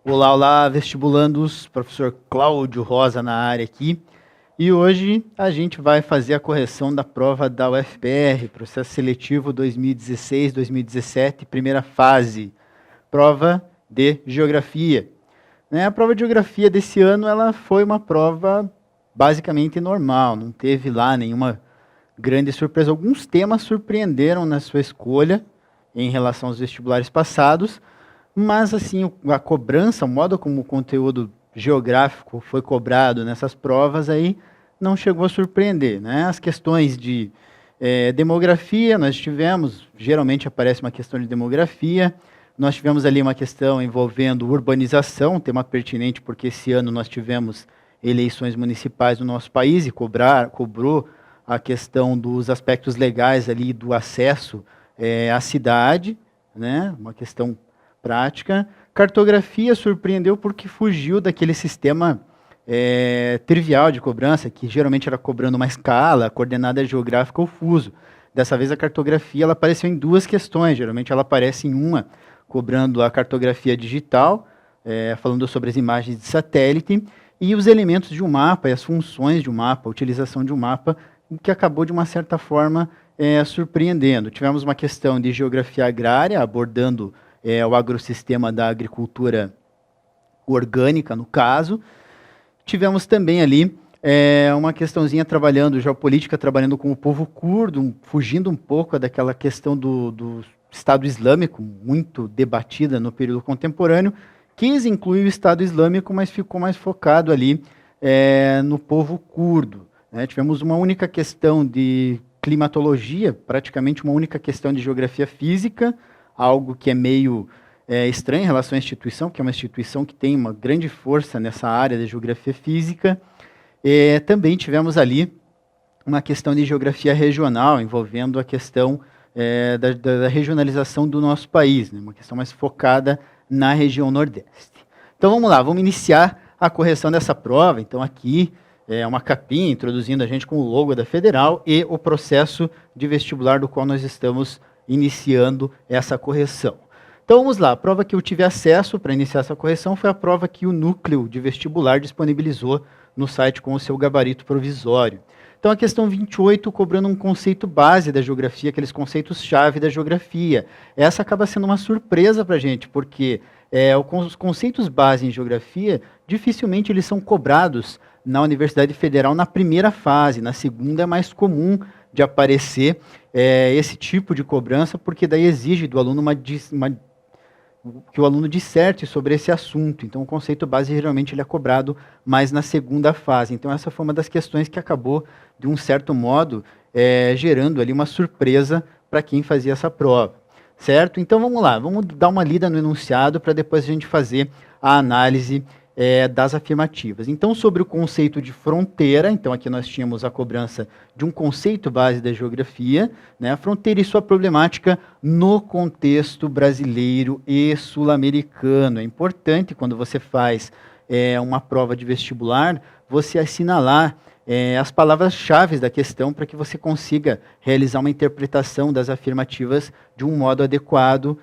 Olá, olá, vestibulandos, professor Cláudio Rosa na área aqui. E hoje a gente vai fazer a correção da prova da UFPR, processo seletivo 2016-2017, primeira fase, prova de geografia. A prova de geografia desse ano ela foi uma prova basicamente normal, não teve lá nenhuma grande surpresa. Alguns temas surpreenderam na sua escolha em relação aos vestibulares passados, mas, assim, a cobrança, o modo como o conteúdo geográfico foi cobrado nessas provas aí não chegou a surpreender, né? As questões de demografia, nós tivemos, geralmente aparece uma questão de demografia, nós tivemos ali uma questão envolvendo urbanização, tema pertinente porque esse ano nós tivemos eleições municipais no nosso país e cobrou a questão dos aspectos legais ali do acesso à cidade, né? Uma questão prática. Cartografia surpreendeu porque fugiu daquele sistema trivial de cobrança, que geralmente era cobrando uma escala, coordenada geográfica ou fuso. Dessa vez a cartografia ela apareceu em duas questões, geralmente ela aparece em uma, cobrando a cartografia digital, falando sobre as imagens de satélite, e os elementos de um mapa e as funções de um mapa, a utilização de um mapa, que acabou de uma certa forma surpreendendo. Tivemos uma questão de geografia agrária, abordando o agrossistema da agricultura orgânica, no caso. Tivemos também ali uma questãozinha trabalhando, geopolítica, trabalhando com o povo curdo, fugindo um pouco daquela questão do Estado Islâmico, muito debatida no período contemporâneo. Quis incluir o Estado Islâmico, mas ficou mais focado ali no povo curdo. Né? Tivemos uma única questão de climatologia, praticamente uma única questão de geografia física, algo que é meio estranho em relação à instituição, que é uma instituição que tem uma grande força nessa área da geografia física. Também tivemos ali uma questão de geografia regional, envolvendo a questão da regionalização do nosso país, né? Uma questão mais focada na região Nordeste. Então vamos lá, vamos iniciar a correção dessa prova. Então aqui uma capinha introduzindo a gente com o logo da Federal e o processo de vestibular do qual nós estamos iniciando essa correção. Então vamos lá, a prova que eu tive acesso para iniciar essa correção foi a prova que o núcleo de vestibular disponibilizou no site com o seu gabarito provisório. Então a questão 28, cobrando um conceito base da geografia, aqueles conceitos-chave da geografia. Essa acaba sendo uma surpresa para a gente, porque os conceitos base em geografia, dificilmente eles são cobrados na Universidade Federal na primeira fase, na segunda é mais comum de aparecer esse tipo de cobrança, porque daí exige do aluno que o aluno disserte sobre esse assunto. Então, o conceito base, geralmente, ele é cobrado mais na segunda fase. Então, essa foi uma das questões que acabou, de um certo modo, gerando ali uma surpresa para quem fazia essa prova. Certo? Então, vamos lá. Vamos dar uma lida no enunciado para depois a gente fazer a análise das afirmativas. Então, sobre o conceito de fronteira, então aqui nós tínhamos a cobrança de um conceito base da geografia, né, a fronteira e sua problemática no contexto brasileiro e sul-americano. É importante, quando você faz uma prova de vestibular, você assinalar as palavras-chave da questão para que você consiga realizar uma interpretação das afirmativas de um modo adequado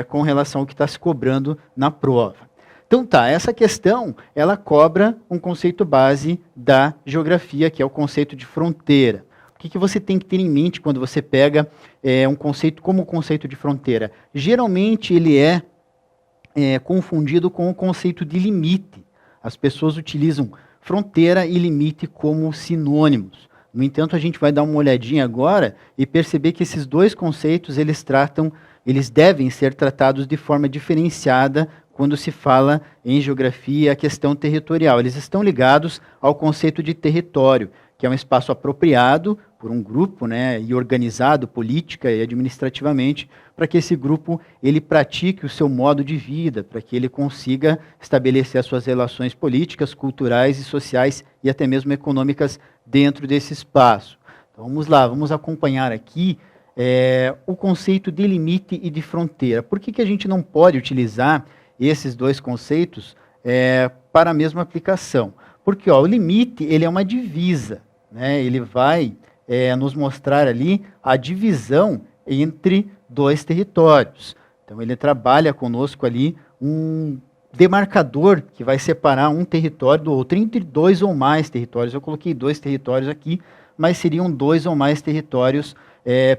com relação ao que está se cobrando na prova. Então tá, essa questão, ela cobra um conceito base da geografia, que é o conceito de fronteira. O que você tem que ter em mente quando você pega um conceito como o conceito de fronteira? Geralmente ele é confundido com o conceito de limite. As pessoas utilizam fronteira e limite como sinônimos. No entanto, a gente vai dar uma olhadinha agora e perceber que esses dois conceitos, eles devem ser tratados de forma diferenciada quando se fala em geografia, a questão territorial. Eles estão ligados ao conceito de território, que é um espaço apropriado por um grupo, né, e organizado política e administrativamente, para que esse grupo ele pratique o seu modo de vida, para que ele consiga estabelecer as suas relações políticas, culturais e sociais e até mesmo econômicas dentro desse espaço. Então, vamos lá, vamos acompanhar aqui o conceito de limite e de fronteira. Por que a gente não pode utilizar esses dois conceitos para a mesma aplicação? Porque o limite ele é uma divisa, né? Ele vai nos mostrar ali a divisão entre dois territórios. Então ele trabalha conosco ali demarcador que vai separar um território do outro, entre 2 ou mais territórios. Eu coloquei 2 territórios aqui, mas seriam 2 ou mais territórios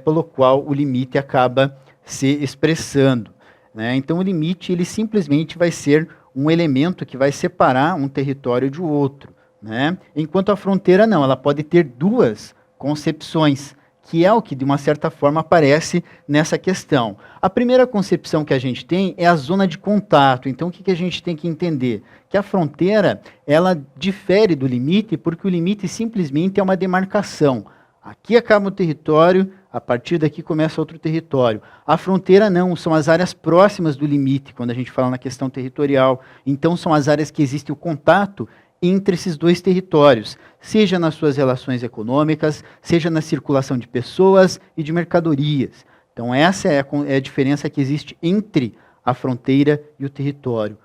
pelo qual o limite acaba se expressando, né? Então, o limite ele simplesmente vai ser um elemento que vai separar um território de outro, né? Enquanto a fronteira não, ela pode ter 2 concepções, que é o que, de uma certa forma, aparece nessa questão. A primeira concepção que a gente tem é a zona de contato. Então, o que a gente tem que entender? Que a fronteira, ela difere do limite, porque o limite simplesmente é uma demarcação. Aqui acaba o território, a partir daqui começa outro território. A fronteira não, são as áreas próximas do limite, quando a gente fala na questão territorial. Então, são as áreas que existe o contato entre esses 2 territórios, seja nas suas relações econômicas, seja na circulação de pessoas e de mercadorias. Então, essa é a diferença que existe entre a fronteira e o território,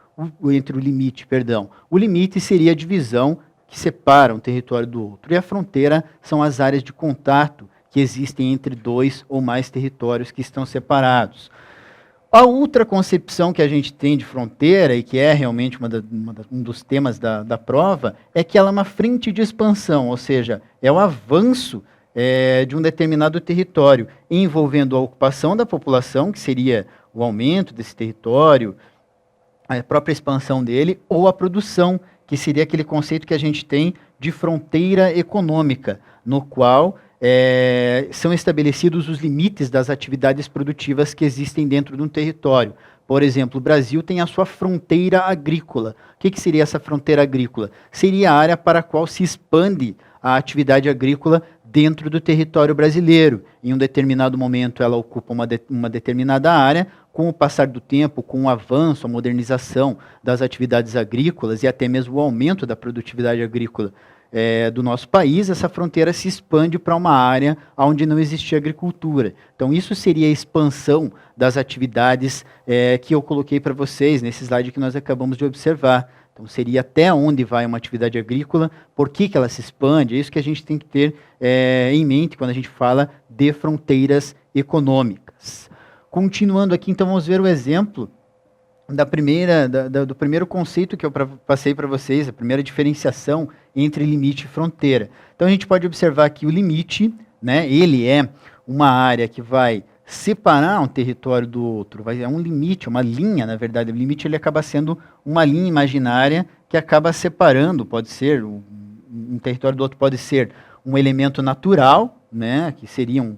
entre o limite, perdão. O limite seria a divisão que separa um território do outro, e a fronteira são as áreas de contato que existem entre 2 ou mais territórios que estão separados. A outra concepção que a gente tem de fronteira, e que é realmente um dos temas da prova, é que ela é uma frente de expansão, ou seja, é o avanço de um determinado território, envolvendo a ocupação da população, que seria o aumento desse território, a própria expansão dele, ou a produção, que seria aquele conceito que a gente tem de fronteira econômica, no qual são estabelecidos os limites das atividades produtivas que existem dentro de um território. Por exemplo, o Brasil tem a sua fronteira agrícola. O que seria essa fronteira agrícola? Seria a área para a qual se expande a atividade agrícola dentro do território brasileiro. Em um determinado momento, ela ocupa uma determinada área. Com o passar do tempo, com o avanço, a modernização das atividades agrícolas e até mesmo o aumento da produtividade agrícola do nosso país, essa fronteira se expande para uma área onde não existia agricultura. Então, isso seria a expansão das atividades que eu coloquei para vocês nesse slide que nós acabamos de observar. Então, seria até onde vai uma atividade agrícola, por que ela se expande, é isso que a gente tem que ter em mente quando a gente fala de fronteiras econômicas. Continuando aqui, então, vamos ver o exemplo do primeiro conceito que eu passei para vocês, a primeira diferenciação entre limite e fronteira. Então, a gente pode observar que o limite, né, ele é uma área que vai separar um território do outro, é um limite, uma linha, na verdade. O limite ele acaba sendo uma linha imaginária que acaba separando, pode ser, um território do outro pode ser um elemento natural, né, que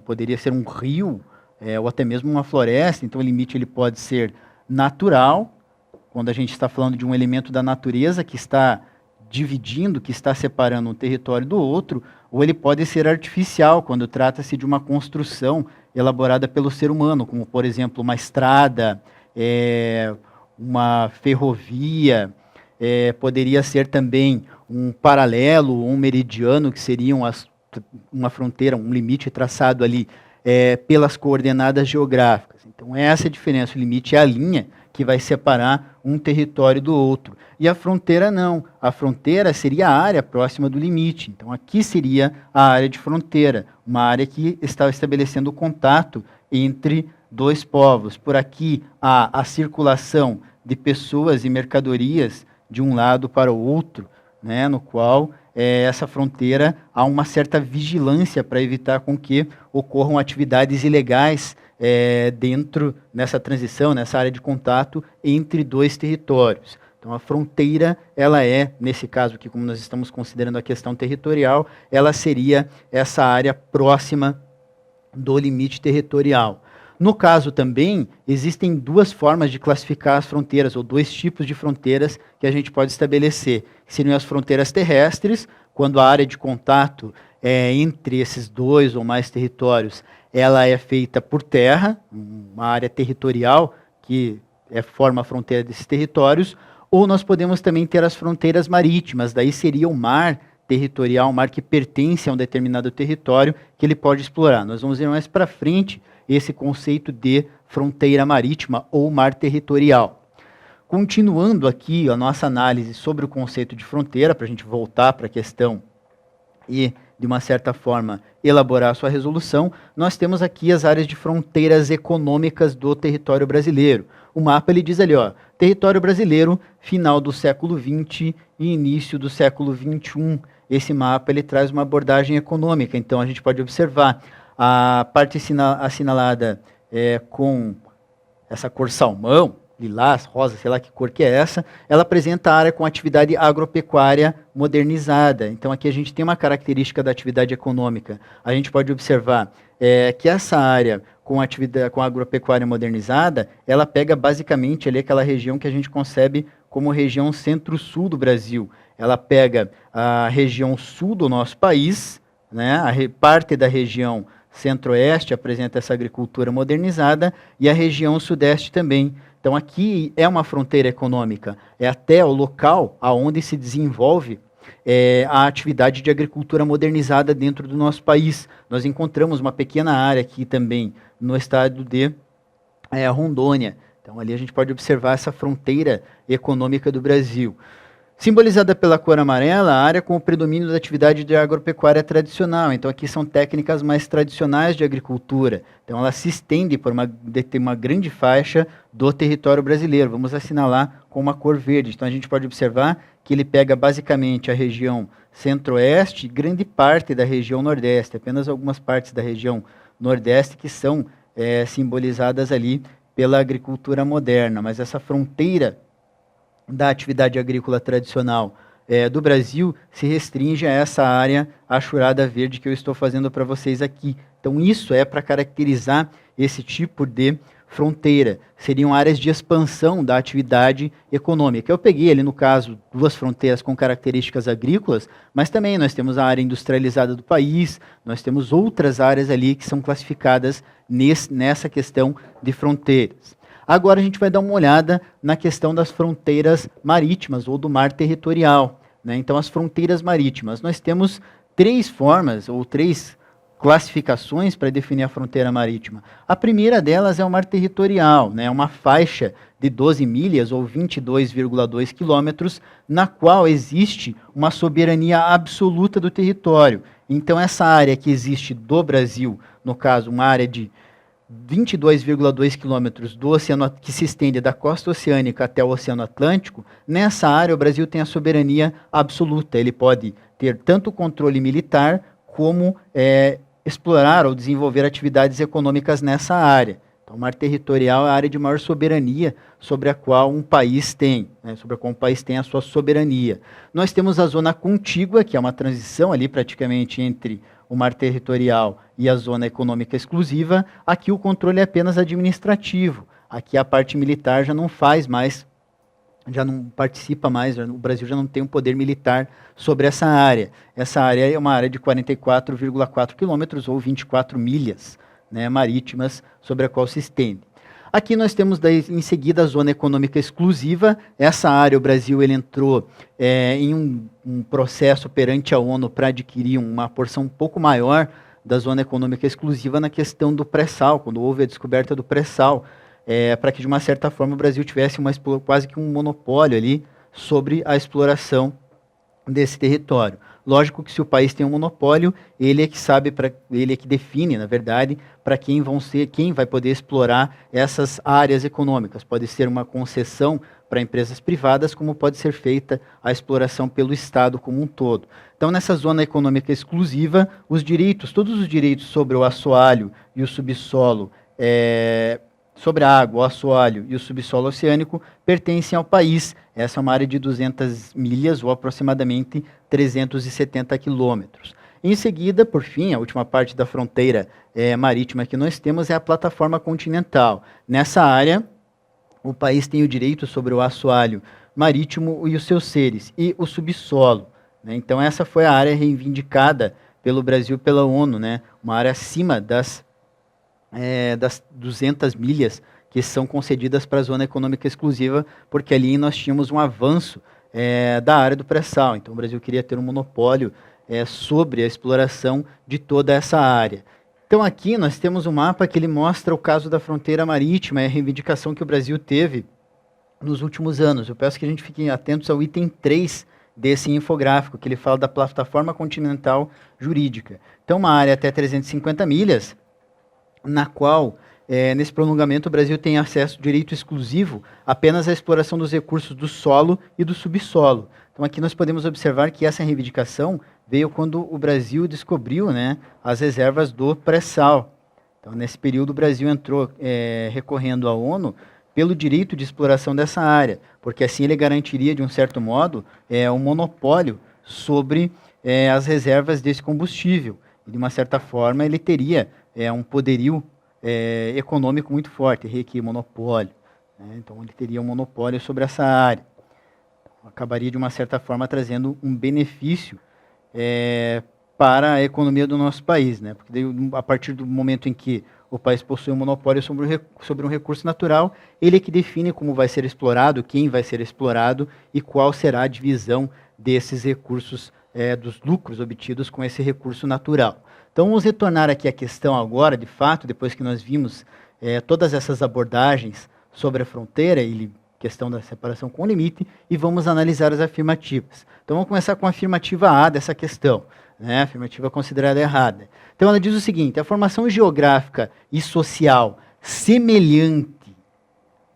poderia ser um rio, ou até mesmo uma floresta. Então, o limite ele pode ser natural, quando a gente está falando de um elemento da natureza que está dividindo, que está separando um território do outro, ou ele pode ser artificial, quando trata-se de uma construção elaborada pelo ser humano, como, por exemplo, uma estrada, uma ferrovia, poderia ser também um paralelo, um meridiano, que seriam uma fronteira, um limite traçado ali pelas coordenadas geográficas. Então, essa é a diferença. O limite é a linha que vai separar um território do outro. E a fronteira não. A fronteira seria a área próxima do limite. Então, aqui seria a área de fronteira, uma área que está estabelecendo o contato entre 2 povos. Por aqui, há a circulação de pessoas e mercadorias de um lado para o outro, né, no qual essa fronteira há uma certa vigilância para evitar com que ocorram atividades ilegais nessa transição, nessa área de contato entre 2 territórios. Então, a fronteira, ela nesse caso aqui, como nós estamos considerando a questão territorial, ela seria essa área próxima do limite territorial. No caso também, existem 2 formas de classificar as fronteiras, ou 2 tipos de fronteiras que a gente pode estabelecer. Seriam as fronteiras terrestres, quando a área de contato entre esses 2 ou mais territórios, ela é feita por terra, uma área territorial que forma a fronteira desses territórios, ou nós podemos também ter as fronteiras marítimas, daí seria o mar territorial, um mar que pertence a um determinado território que ele pode explorar. Nós vamos ver mais para frente esse conceito de fronteira marítima ou mar territorial. Continuando aqui a nossa análise sobre o conceito de fronteira, para a gente voltar para a questão e, de uma certa forma, elaborar a sua resolução, nós temos aqui as áreas de fronteiras econômicas do território brasileiro. O mapa ele diz ali, ó, território brasileiro, final do século XX e início do século XXI. Esse mapa ele traz uma abordagem econômica, então a gente pode observar a parte assinalada com essa cor salmão, lilás, rosa, sei lá que cor que é essa, ela apresenta a área com atividade agropecuária modernizada. Então aqui a gente tem uma característica da atividade econômica. A gente pode observar que essa área com agropecuária modernizada, ela pega basicamente ali aquela região que a gente concebe como região centro-sul do Brasil. Ela pega a região sul do nosso país, né, parte da região centro-oeste apresenta essa agricultura modernizada e a região sudeste também. Então aqui é uma fronteira econômica, é até o local aonde se desenvolve a atividade de agricultura modernizada dentro do nosso país. Nós encontramos uma pequena área aqui também no estado de Rondônia. Então ali a gente pode observar essa fronteira econômica do Brasil. Simbolizada pela cor amarela, a área com o predomínio da atividade de agropecuária tradicional. Então, aqui são técnicas mais tradicionais de agricultura. Então, ela se estende por uma grande faixa do território brasileiro. Vamos assinalar com uma cor verde. Então, a gente pode observar que ele pega basicamente a região centro-oeste e grande parte da região nordeste. Apenas algumas partes da região nordeste que são simbolizadas ali pela agricultura moderna. Mas essa fronteira da atividade agrícola tradicional do Brasil se restringe a essa área achurada verde que eu estou fazendo para vocês aqui. Então, isso é para caracterizar esse tipo de fronteira. Seriam áreas de expansão da atividade econômica. Eu peguei ali, no caso, duas fronteiras com características agrícolas, mas também nós temos a área industrializada do país, nós temos outras áreas ali que são classificadas nessa questão de fronteiras. Agora a gente vai dar uma olhada na questão das fronteiras marítimas ou do mar territorial, né? Então, as fronteiras marítimas. Nós temos três formas ou três classificações para definir a fronteira marítima. A primeira delas é o mar territorial, né? Uma faixa de 12 milhas ou 22,2 quilômetros, na qual existe uma soberania absoluta do território. Então, essa área que existe do Brasil, no caso, uma área de 22,2 quilômetros do oceano que se estende da costa oceânica até o Oceano Atlântico, nessa área o Brasil tem a soberania absoluta. Ele pode ter tanto controle militar como explorar ou desenvolver atividades econômicas nessa área. Então, o mar territorial é a área de maior soberania sobre a qual um país tem, né, sobre a qual um país tem a sua soberania. Nós temos a zona contígua, que é uma transição ali praticamente entre o mar territorial e a zona econômica exclusiva. Aqui o controle é apenas administrativo. Aqui a parte militar já não faz mais, já não participa mais, o Brasil já não tem um poder militar sobre essa área. Essa área é uma área de 44,4 quilômetros ou 24 milhas, né, marítimas sobre a qual se estende. Aqui nós temos daí, em seguida a zona econômica exclusiva. Essa área o Brasil ele entrou em um processo perante a ONU para adquirir uma porção um pouco maior da zona econômica exclusiva na questão do pré-sal, quando houve a descoberta do pré-sal, para que de uma certa forma o Brasil tivesse quase que um monopólio ali sobre a exploração desse território. Lógico que se o país tem um monopólio, ele é que sabe, ele é que define, na verdade, para quem vai poder explorar essas áreas econômicas. Pode ser uma concessão para empresas privadas, como pode ser feita a exploração pelo Estado como um todo. Então, nessa zona econômica exclusiva, todos os direitos sobre o assoalho e o subsolo, sobre a água, o assoalho e o subsolo oceânico pertencem ao país. Essa é uma área de 200 milhas ou aproximadamente 370 quilômetros. Em seguida, por fim, a última parte da fronteira marítima que nós temos é a plataforma continental. Nessa área, o país tem o direito sobre o assoalho marítimo e os seus seres, e o subsolo, né? Então, essa foi a área reivindicada pelo Brasil pela ONU, né? Uma área acima das 200 milhas que são concedidas para a zona econômica exclusiva, porque ali nós tínhamos um avanço da área do pré-sal. Então, o Brasil queria ter um monopólio sobre a exploração de toda essa área. Então, aqui nós temos um mapa que ele mostra o caso da fronteira marítima, a reivindicação que o Brasil teve nos últimos anos. Eu peço que a gente fique atentos ao item 3 desse infográfico, que ele fala da plataforma continental jurídica. Então, uma área até 350 milhas, na qual nesse prolongamento, o Brasil tem acesso direito exclusivo apenas à exploração dos recursos do solo e do subsolo. Então, aqui nós podemos observar que essa reivindicação veio quando o Brasil descobriu, né, as reservas do pré-sal. Então, nesse período, o Brasil entrou recorrendo à ONU pelo direito de exploração dessa área, porque assim ele garantiria, de um certo modo, um monopólio sobre as reservas desse combustível. E, de uma certa forma, ele teria um poderio econômico muito forte, aqui monopólio. Né? Então, ele teria um monopólio sobre essa área. Então, acabaria, de uma certa forma, trazendo um benefício para a economia do nosso país, né? Porque daí, a partir do momento em que o país possui um monopólio sobre um recurso natural, ele é que define como vai ser explorado, quem vai ser explorado e qual será a divisão desses recursos, dos lucros obtidos com esse recurso natural. Então, vamos retornar aqui à questão agora, de fato, depois que nós vimos todas essas abordagens sobre a fronteira e questão da separação com limite, e vamos analisar as afirmativas. Então, vamos começar com a afirmativa A dessa questão, né? A afirmativa considerada errada. Então, ela diz o seguinte: a formação geográfica e social semelhante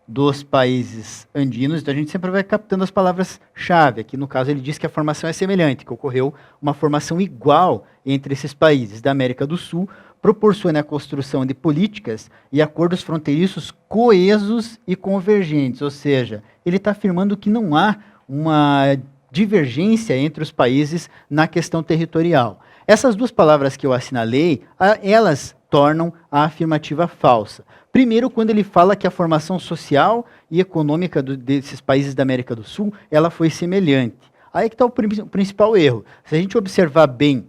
dos países andinos, então a gente sempre vai captando as palavras-chave. Aqui, no caso, ele diz que a formação é semelhante, que ocorreu uma formação igual entre esses países da América do Sul, proporciona a construção de políticas e acordos fronteiriços coesos e convergentes, ou seja, ele está afirmando que não há uma divergência entre os países na questão territorial. Essas duas palavras que eu assinalei, elas tornam a afirmativa falsa. Primeiro, quando ele fala que a formação social e econômica desses países da América do Sul, ela foi semelhante. Aí que está o principal erro. Se a gente observar bem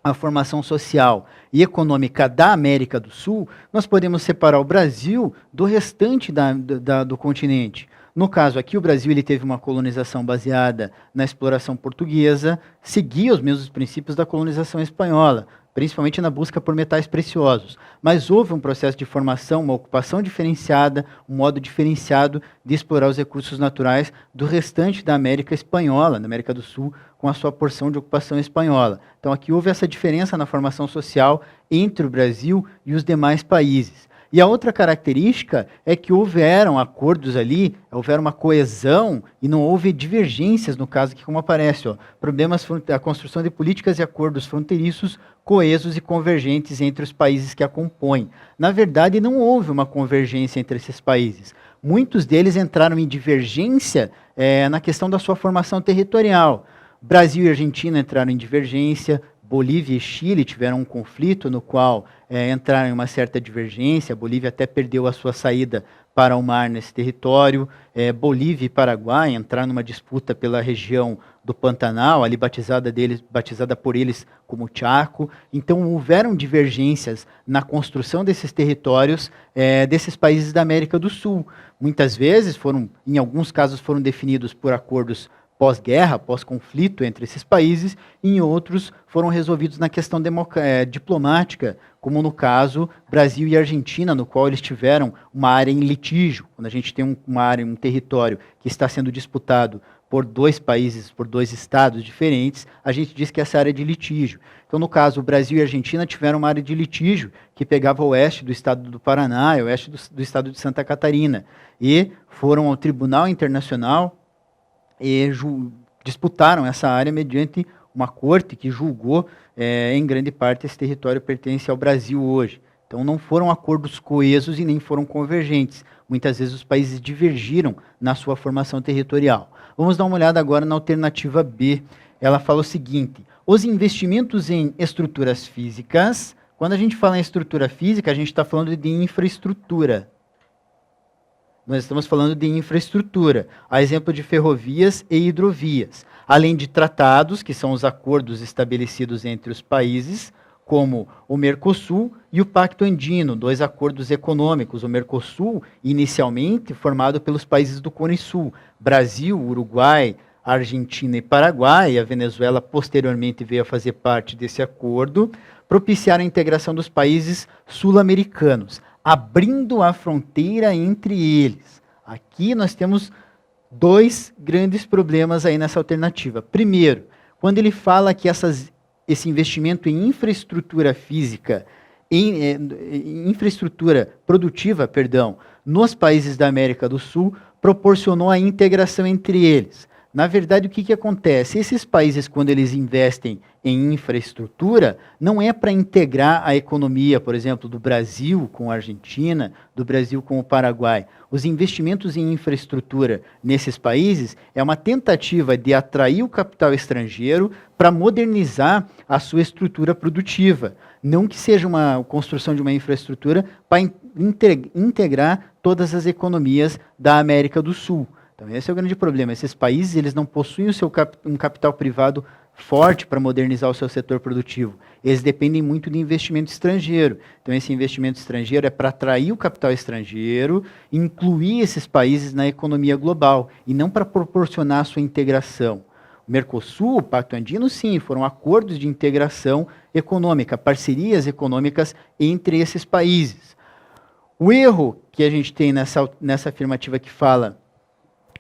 a formação social e econômica da América do Sul, nós podemos separar o Brasil do restante do continente. No caso aqui, o Brasil ele teve uma colonização baseada na exploração portuguesa, seguia os mesmos princípios da colonização espanhola, principalmente na busca por metais preciosos. Mas houve um processo de formação, uma ocupação diferenciada, um modo diferenciado de explorar os recursos naturais do restante da América espanhola, da América do Sul, com a sua porção de ocupação espanhola. Então aqui houve essa diferença na formação social entre o Brasil e os demais países. E a outra característica é que houveram acordos ali, houveram uma coesão e não houve divergências, no caso aqui como aparece, a construção de políticas e acordos fronteiriços coesos e convergentes entre os países que a compõem. Na verdade, não houve uma convergência entre esses países. Muitos deles entraram em divergência na questão da sua formação territorial. Brasil e Argentina entraram em divergência, Bolívia e Chile tiveram um conflito no qual entraram em uma certa divergência. A Bolívia até perdeu a sua saída para o mar nesse território. Bolívia e Paraguai entraram numa disputa pela região do Pantanal, ali batizada por eles como Chaco. Então houveram divergências na construção desses territórios desses países da América do Sul. Muitas vezes em alguns casos foram definidos por acordos pós-guerra, pós-conflito entre esses países, e em outros foram resolvidos na questão diplomática, como no caso Brasil e Argentina, no qual eles tiveram uma área em litígio. Quando a gente tem uma área, um território que está sendo disputado por dois países, por dois estados diferentes, a gente diz que essa área é de litígio. Então, no caso, o Brasil e a Argentina tiveram uma área de litígio que pegava o oeste do estado do Paraná e o oeste do estado de Santa Catarina, e foram ao Tribunal Internacional e disputaram essa área mediante uma corte que julgou, em grande parte, esse território pertence ao Brasil hoje. Então não foram acordos coesos e nem foram convergentes. Muitas vezes os países divergiram na sua formação territorial. Vamos dar uma olhada agora na alternativa B. Ela fala o seguinte: os investimentos em estruturas físicas, quando a gente fala em estrutura física, a gente está falando de infraestrutura. Nós estamos falando de infraestrutura, a exemplo de ferrovias e hidrovias, além de tratados, que são os acordos estabelecidos entre os países, como o Mercosul e o Pacto Andino, dois acordos econômicos. O Mercosul, inicialmente, formado pelos países do Cone Sul, Brasil, Uruguai, Argentina e Paraguai, e a Venezuela posteriormente veio a fazer parte desse acordo, propiciaram a integração dos países sul-americanos, abrindo a fronteira entre eles. Aqui nós temos dois grandes problemas aí nessa alternativa. Primeiro, quando ele fala que esse investimento em infraestrutura física infraestrutura produtiva, nos países da América do Sul, proporcionou a integração entre eles. Na verdade, o que acontece? Esses países, quando eles investem em infraestrutura, não é para integrar a economia, por exemplo, do Brasil com a Argentina, do Brasil com o Paraguai. Os investimentos em infraestrutura nesses países é uma tentativa de atrair o capital estrangeiro para modernizar a sua estrutura produtiva. Não que seja uma construção de uma infraestrutura para integrar todas as economias da América do Sul. Então, esse é o grande problema. Esses países eles não possuem um capital privado forte para modernizar o seu setor produtivo. Eles dependem muito de investimento estrangeiro. Então, esse investimento estrangeiro é para atrair o capital estrangeiro, incluir esses países na economia global, e não para proporcionar a sua integração. O Mercosul, o Pacto Andino, sim, foram acordos de integração econômica, parcerias econômicas entre esses países. O erro que a gente tem nessa afirmativa que fala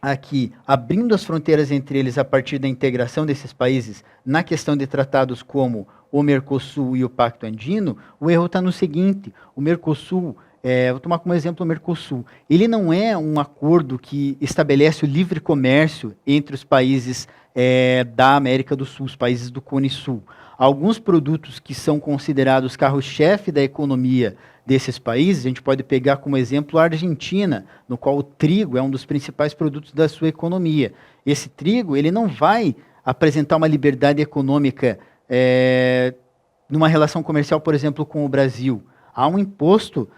aqui, abrindo as fronteiras entre eles a partir da integração desses países na questão de tratados como o Mercosul e o Pacto Andino, o erro está no seguinte: o Mercosul, vou tomar como exemplo o Mercosul, ele não é um acordo que estabelece o livre comércio entre os países da América do Sul, os países do Cone Sul. Alguns produtos que são considerados carro-chefe da economia desses países, a gente pode pegar como exemplo a Argentina, no qual o trigo é um dos principais produtos da sua economia. Esse trigo, ele não vai apresentar uma liberdade econômica numa relação comercial, por exemplo, com o Brasil. Há um imposto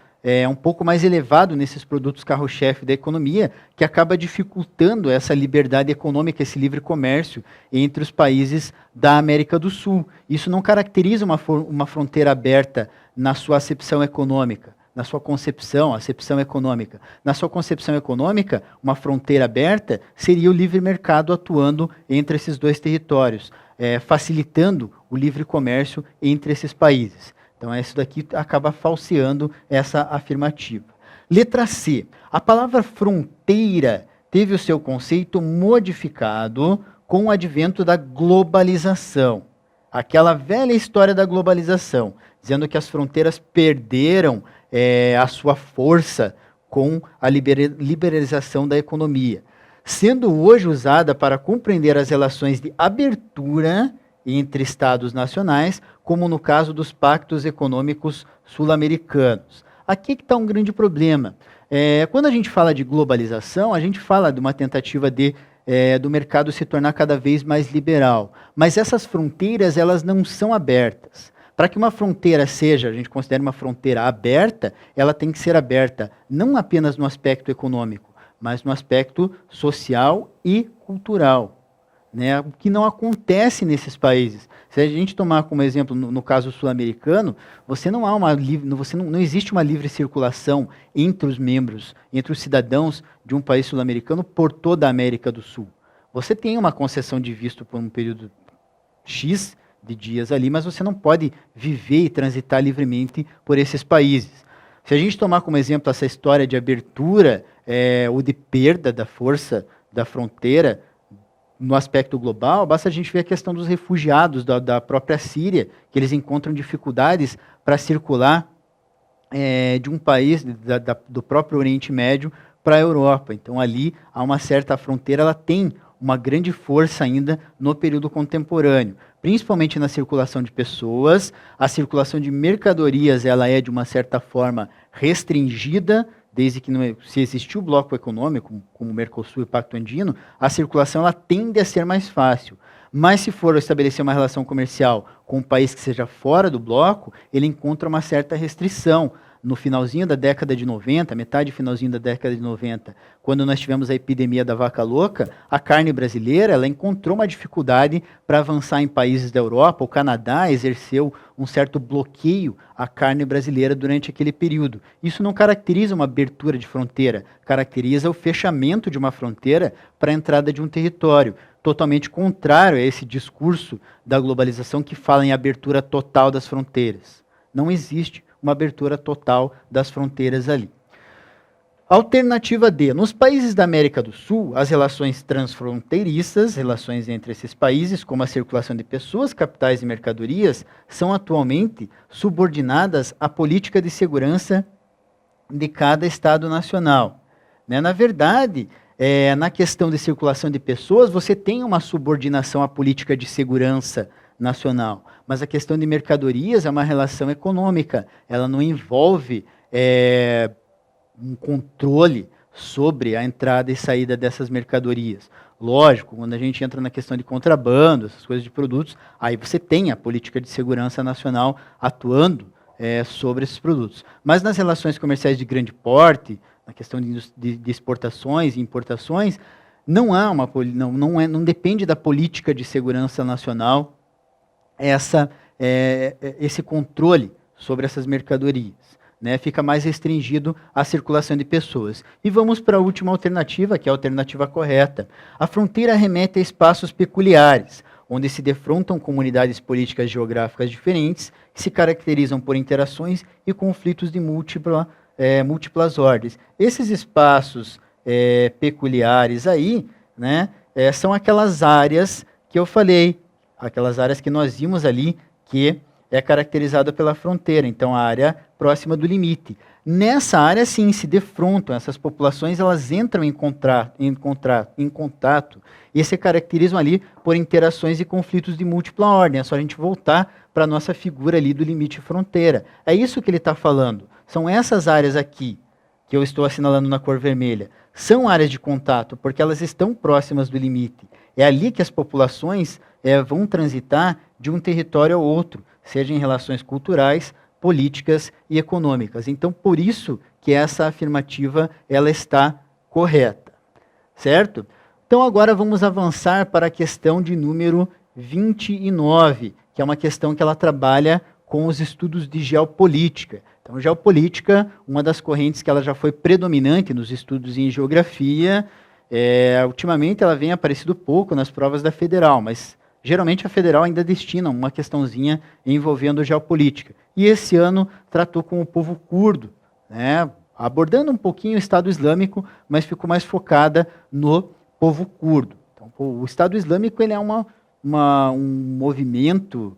um pouco mais elevado nesses produtos carro-chefe da economia, que acaba dificultando essa liberdade econômica, esse livre comércio entre os países da América do Sul. Isso não caracteriza uma fronteira aberta na sua acepção econômica, na sua concepção, acepção econômica. Na sua concepção econômica, uma fronteira aberta seria o livre mercado atuando entre esses dois territórios, facilitando o livre comércio entre esses países. Então, isso daqui acaba falseando essa afirmativa. Letra C. A palavra fronteira teve o seu conceito modificado com o advento da globalização. Aquela velha história da globalização, dizendo que as fronteiras perderam a sua força com a liberalização da economia, sendo hoje usada para compreender as relações de abertura entre estados nacionais, como no caso dos pactos econômicos sul-americanos. Aqui que está um grande problema. Quando a gente fala de globalização, a gente fala de uma tentativa do mercado se tornar cada vez mais liberal. Mas essas fronteiras, elas não são abertas. Para que uma fronteira seja, a gente considera uma fronteira aberta, ela tem que ser aberta não apenas no aspecto econômico, mas no aspecto social e cultural. Né, o que não acontece nesses países. Se a gente tomar como exemplo, no caso sul-americano, não existe uma livre circulação entre os membros, entre os cidadãos de um país sul-americano por toda a América do Sul. Você tem uma concessão de visto por um período X de dias ali, mas você não pode viver e transitar livremente por esses países. Se a gente tomar como exemplo essa história de abertura ou de perda da força da fronteira, no aspecto global, basta a gente ver a questão dos refugiados da própria Síria, que eles encontram dificuldades para circular de um país, do próprio Oriente Médio, para a Europa. Então, ali, há uma certa fronteira, ela tem uma grande força ainda no período contemporâneo, principalmente na circulação de pessoas. A circulação de mercadorias, ela é, de uma certa forma, restringida, desde que se existiu o bloco econômico, como o Mercosul e o Pacto Andino, a circulação ela tende a ser mais fácil. Mas se for estabelecer uma relação comercial com um país que seja fora do bloco, ele encontra uma certa restrição. No finalzinho da década de 90, metade finalzinho da década de 90, quando nós tivemos a epidemia da vaca louca, a carne brasileira ela encontrou uma dificuldade para avançar em países da Europa. O Canadá exerceu um certo bloqueio à carne brasileira durante aquele período. Isso não caracteriza uma abertura de fronteira, caracteriza o fechamento de uma fronteira para a entrada de um território, totalmente contrário a esse discurso da globalização que fala em abertura total das fronteiras. Não existe uma abertura total das fronteiras ali. Alternativa D. Nos países da América do Sul, as relações transfronteiriças, relações entre esses países, como a circulação de pessoas, capitais e mercadorias, são atualmente subordinadas à política de segurança de cada Estado nacional. Né? Na verdade, na questão de circulação de pessoas, você tem uma subordinação à política de segurança nacional, mas a questão de mercadorias é uma relação econômica, ela não envolve um controle sobre a entrada e saída dessas mercadorias. Lógico, quando a gente entra na questão de contrabando, essas coisas de produtos, aí você tem a política de segurança nacional atuando sobre esses produtos. Mas nas relações comerciais de grande porte, na questão de exportações e importações, não depende da política de segurança nacional esse controle sobre essas mercadorias. Né, fica mais restringido à circulação de pessoas. E vamos para a última alternativa, que é a alternativa correta. A fronteira remete a espaços peculiares, onde se defrontam comunidades políticas geográficas diferentes, que se caracterizam por interações e conflitos de múltiplas ordens. Esses espaços peculiares aí, né, são aquelas áreas que eu falei, aquelas áreas que nós vimos ali, que é caracterizada pela fronteira, então a área próxima do limite. Nessa área, sim, se defrontam, essas populações elas entram em contato e se caracterizam ali por interações e conflitos de múltipla ordem. É só a gente voltar para a nossa figura ali do limite fronteira. É isso que ele está falando. São essas áreas aqui, que eu estou assinalando na cor vermelha, são áreas de contato, porque elas estão próximas do limite. É ali que as populações vão transitar de um território ao outro, seja em relações culturais, políticas e econômicas. Então, por isso que essa afirmativa ela está correta, certo? Então, agora vamos avançar para a questão de número 29, que é uma questão que ela trabalha com os estudos de geopolítica. Então, geopolítica, uma das correntes que ela já foi predominante nos estudos em geografia, ultimamente ela vem aparecido pouco nas provas da Federal, mas geralmente a Federal ainda destina uma questãozinha envolvendo geopolítica. E esse ano tratou com o povo curdo, né, abordando um pouquinho o Estado Islâmico, mas ficou mais focada no povo curdo. Então, o Estado Islâmico ele é um movimento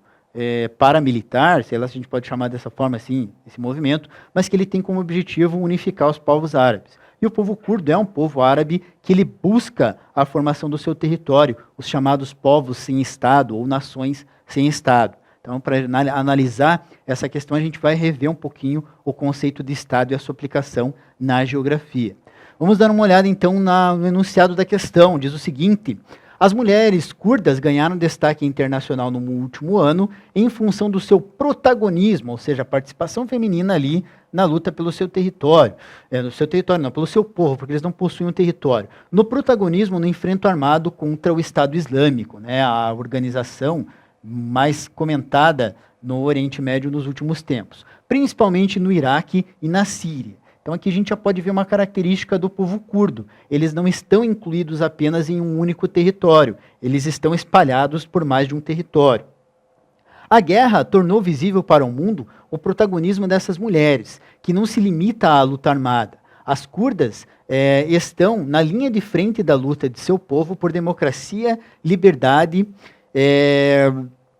paramilitar, sei lá se a gente pode chamar dessa forma assim, esse movimento, mas que ele tem como objetivo unificar os povos árabes. E o povo curdo é um povo árabe que ele busca a formação do seu território, os chamados povos sem Estado ou nações sem Estado. Então, para analisar essa questão, a gente vai rever um pouquinho o conceito de Estado e a sua aplicação na geografia. Vamos dar uma olhada, então, no enunciado da questão. Diz o seguinte: as mulheres curdas ganharam destaque internacional no último ano em função do seu protagonismo, ou seja, a participação feminina ali na luta pelo seu território. Pelo seu povo, porque eles não possuem um território. No protagonismo no enfrento armado contra o Estado Islâmico, né, a organização mais comentada no Oriente Médio nos últimos tempos, principalmente no Iraque e na Síria. Então aqui a gente já pode ver uma característica do povo curdo. Eles não estão incluídos apenas em um único território, eles estão espalhados por mais de um território. A guerra tornou visível para o mundo o protagonismo dessas mulheres, que não se limita à luta armada. As curdas estão na linha de frente da luta de seu povo por democracia, liberdade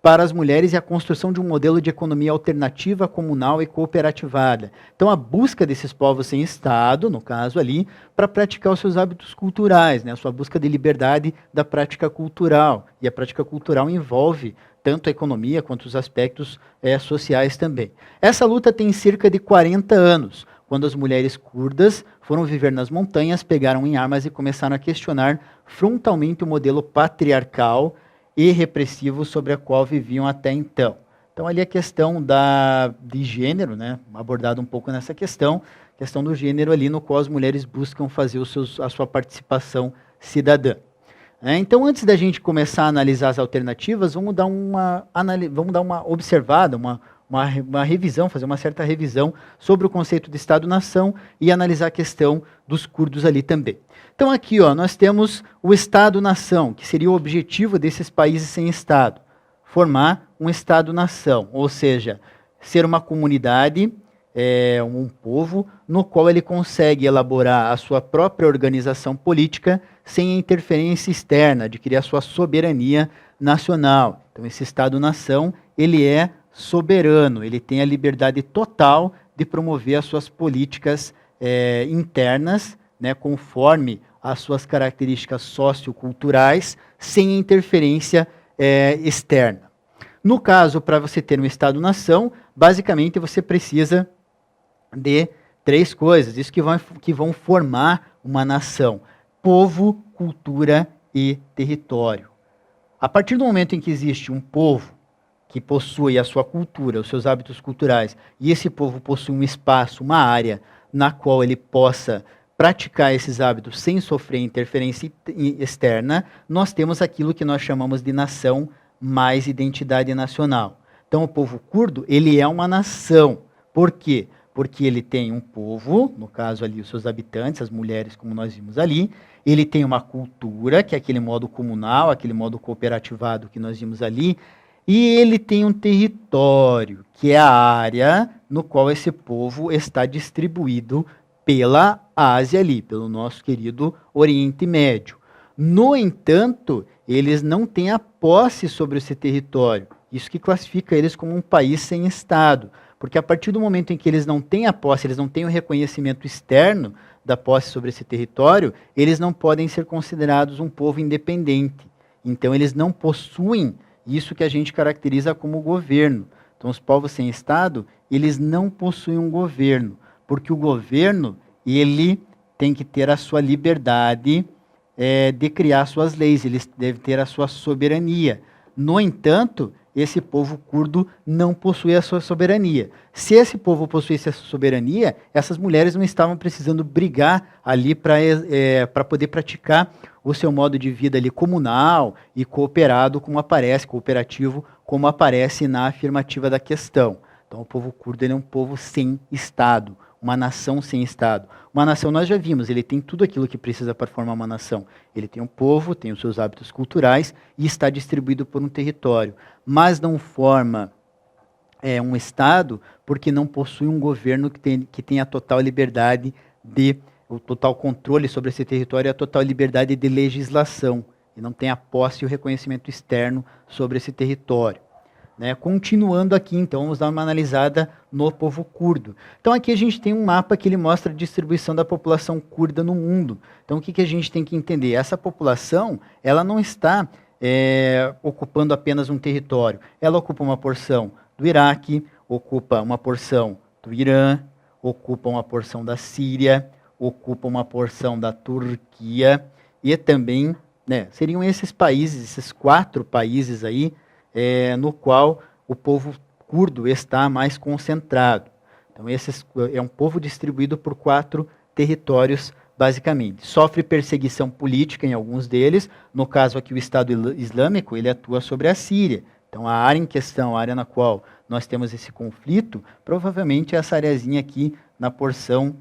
para as mulheres e a construção de um modelo de economia alternativa, comunal e cooperativada. Então, a busca desses povos sem Estado, no caso ali, para praticar os seus hábitos culturais, né? A sua busca de liberdade da prática cultural. E a prática cultural envolve tanto a economia quanto os aspectos sociais também. Essa luta tem cerca de 40 anos, quando as mulheres curdas foram viver nas montanhas, pegaram em armas e começaram a questionar frontalmente o modelo patriarcal e repressivo sobre a qual viviam até então. Então, ali a questão de gênero, né, abordado um pouco nessa questão do gênero ali no qual as mulheres buscam fazer a sua participação cidadã. Então, antes da gente começar a analisar as alternativas, vamos dar uma observada, uma revisão, fazer uma certa revisão sobre o conceito de Estado-nação e analisar a questão dos curdos ali também. Então aqui nós temos o Estado-nação, que seria o objetivo desses países sem Estado. Formar um Estado-nação, ou seja, ser uma comunidade um povo no qual ele consegue elaborar a sua própria organização política sem a interferência externa, adquirir a sua soberania nacional. Então, esse Estado-nação, ele é soberano, ele tem a liberdade total de promover as suas políticas internas, né, conforme as suas características socioculturais, sem interferência externa. No caso, para você ter um Estado-nação, basicamente você precisa de 3 coisas, isso que vão formar uma nação: povo, cultura e território. A partir do momento em que existe um povo que possui a sua cultura, os seus hábitos culturais, e esse povo possui um espaço, uma área na qual ele possa praticar esses hábitos sem sofrer interferência externa, nós temos aquilo que nós chamamos de nação mais identidade nacional. Então, o povo curdo, ele é uma nação. Por quê? Porque ele tem um povo, no caso ali os seus habitantes, as mulheres, como nós vimos ali, ele tem uma cultura, que é aquele modo comunal, aquele modo cooperativado que nós vimos ali, e ele tem um território, que é a área no qual esse povo está distribuído pela Ásia ali, pelo nosso querido Oriente Médio. No entanto, eles não têm a posse sobre esse território, isso que classifica eles como um país sem Estado. Porque a partir do momento em que eles não têm a posse, eles não têm o reconhecimento externo da posse sobre esse território, eles não podem ser considerados um povo independente. Então, eles não possuem isso que a gente caracteriza como governo. Então, os povos sem Estado, eles não possuem um governo, porque o governo, ele tem que ter a sua liberdade de criar suas leis, ele deve ter a sua soberania. No entanto, esse povo curdo não possui a sua soberania. Se esse povo possuísse a sua soberania, essas mulheres não estavam precisando brigar ali para poder praticar o seu modo de vida ali comunal e cooperado, cooperativo, como aparece na afirmativa da questão. Então, o povo curdo ele é um povo sem Estado, uma nação sem Estado. Uma nação, nós já vimos, ele tem tudo aquilo que precisa para formar uma nação. Ele tem um povo, tem os seus hábitos culturais e está distribuído por um território. Mas não forma um Estado porque não possui um governo que tenha a total liberdade o total controle sobre esse território e a total liberdade de legislação. E não tem a posse e o reconhecimento externo sobre esse território. Né? Continuando aqui, então, vamos dar uma analisada no povo curdo. Então, aqui a gente tem um mapa que ele mostra a distribuição da população curda no mundo. Então, o que a gente tem que entender? Essa população, ela não está ocupando apenas um território. Ela ocupa uma porção do Iraque, ocupa uma porção do Irã, ocupa uma porção da Síria, ocupa uma porção da Turquia e também, seriam esses países, esses 4 países aí, no qual o povo curdo está mais concentrado. Então, esse é um povo distribuído por 4 territórios, basicamente. Sofre perseguição política em alguns deles. No caso aqui, o Estado Islâmico, ele atua sobre a Síria. Então, a área em questão, a área na qual nós temos esse conflito, provavelmente é essa areazinha aqui na porção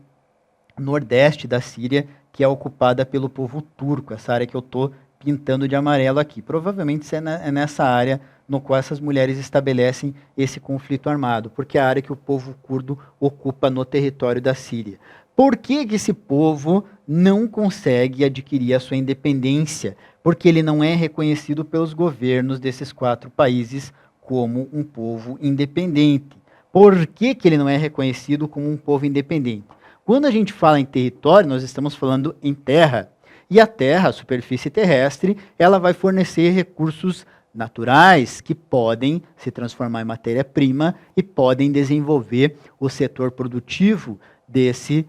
nordeste da Síria, que é ocupada pelo povo turco, essa área que eu estou pintando de amarelo aqui. Provavelmente é nessa área no qual essas mulheres estabelecem esse conflito armado, porque é a área que o povo curdo ocupa no território da Síria. Por que esse povo não consegue adquirir a sua independência? Porque ele não é reconhecido pelos governos desses 4 países como um povo independente. Por que ele não é reconhecido como um povo independente? Quando a gente fala em território, nós estamos falando em terra. E a terra, a superfície terrestre, ela vai fornecer recursos naturais que podem se transformar em matéria-prima e podem desenvolver o setor produtivo desses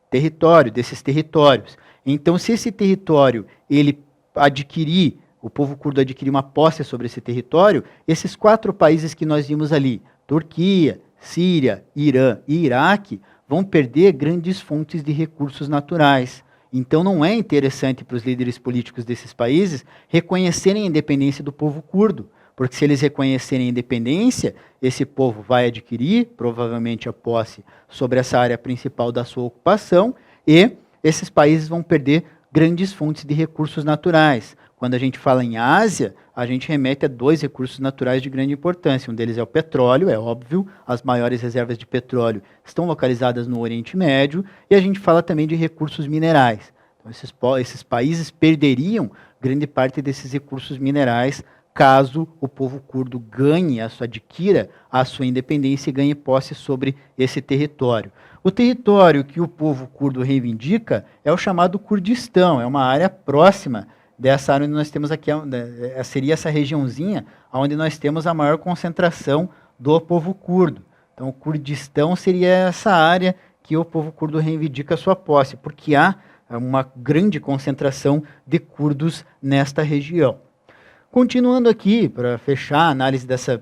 territórios. Então, se esse território o povo curdo adquirir uma posse sobre esse território, esses 4 países que nós vimos ali, Turquia, Síria, Irã e Iraque, vão perder grandes fontes de recursos naturais. Então não é interessante para os líderes políticos desses países reconhecerem a independência do povo curdo, porque se eles reconhecerem a independência, esse povo vai adquirir provavelmente a posse sobre essa área principal da sua ocupação e esses países vão perder grandes fontes de recursos naturais. Quando a gente fala em Ásia, a gente remete a dois recursos naturais de grande importância. Um deles é o petróleo, é óbvio, as maiores reservas de petróleo estão localizadas no Oriente Médio, e a gente fala também de recursos minerais. Então, esses países perderiam grande parte desses recursos minerais caso o povo curdo adquira a sua independência e ganhe posse sobre esse território. O território que o povo curdo reivindica é o chamado Kurdistão, é uma área próxima dessa área onde nós temos aqui, seria essa regiãozinha onde nós temos a maior concentração do povo curdo. Então, o Kurdistão seria essa área que o povo curdo reivindica a sua posse, porque há uma grande concentração de curdos nesta região. Continuando aqui, para fechar a análise dessa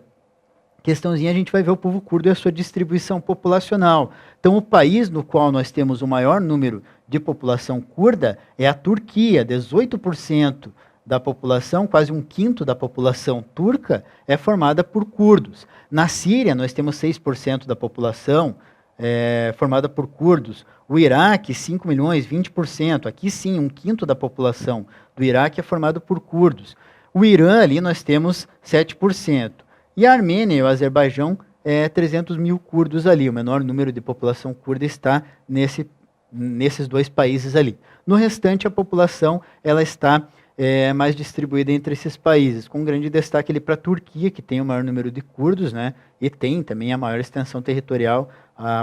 questãozinha, a gente vai ver o povo curdo e a sua distribuição populacional. Então, o país no qual nós temos o maior número de população curda é a Turquia. 18% da população, quase um quinto da população turca, é formada por curdos. Na Síria, nós temos 6% da população formada por curdos. O Iraque, 5 milhões, 20%. Aqui sim, um quinto da população do Iraque é formado por curdos. O Irã, ali, nós temos 7%. E a Armênia e o Azerbaijão, 300 mil curdos ali. O menor número de população curda está nesses dois países ali. No restante, a população ela está mais distribuída entre esses países, com um grande destaque ali para a Turquia, que tem o maior número de curdos, né, e tem também a maior extensão territorial,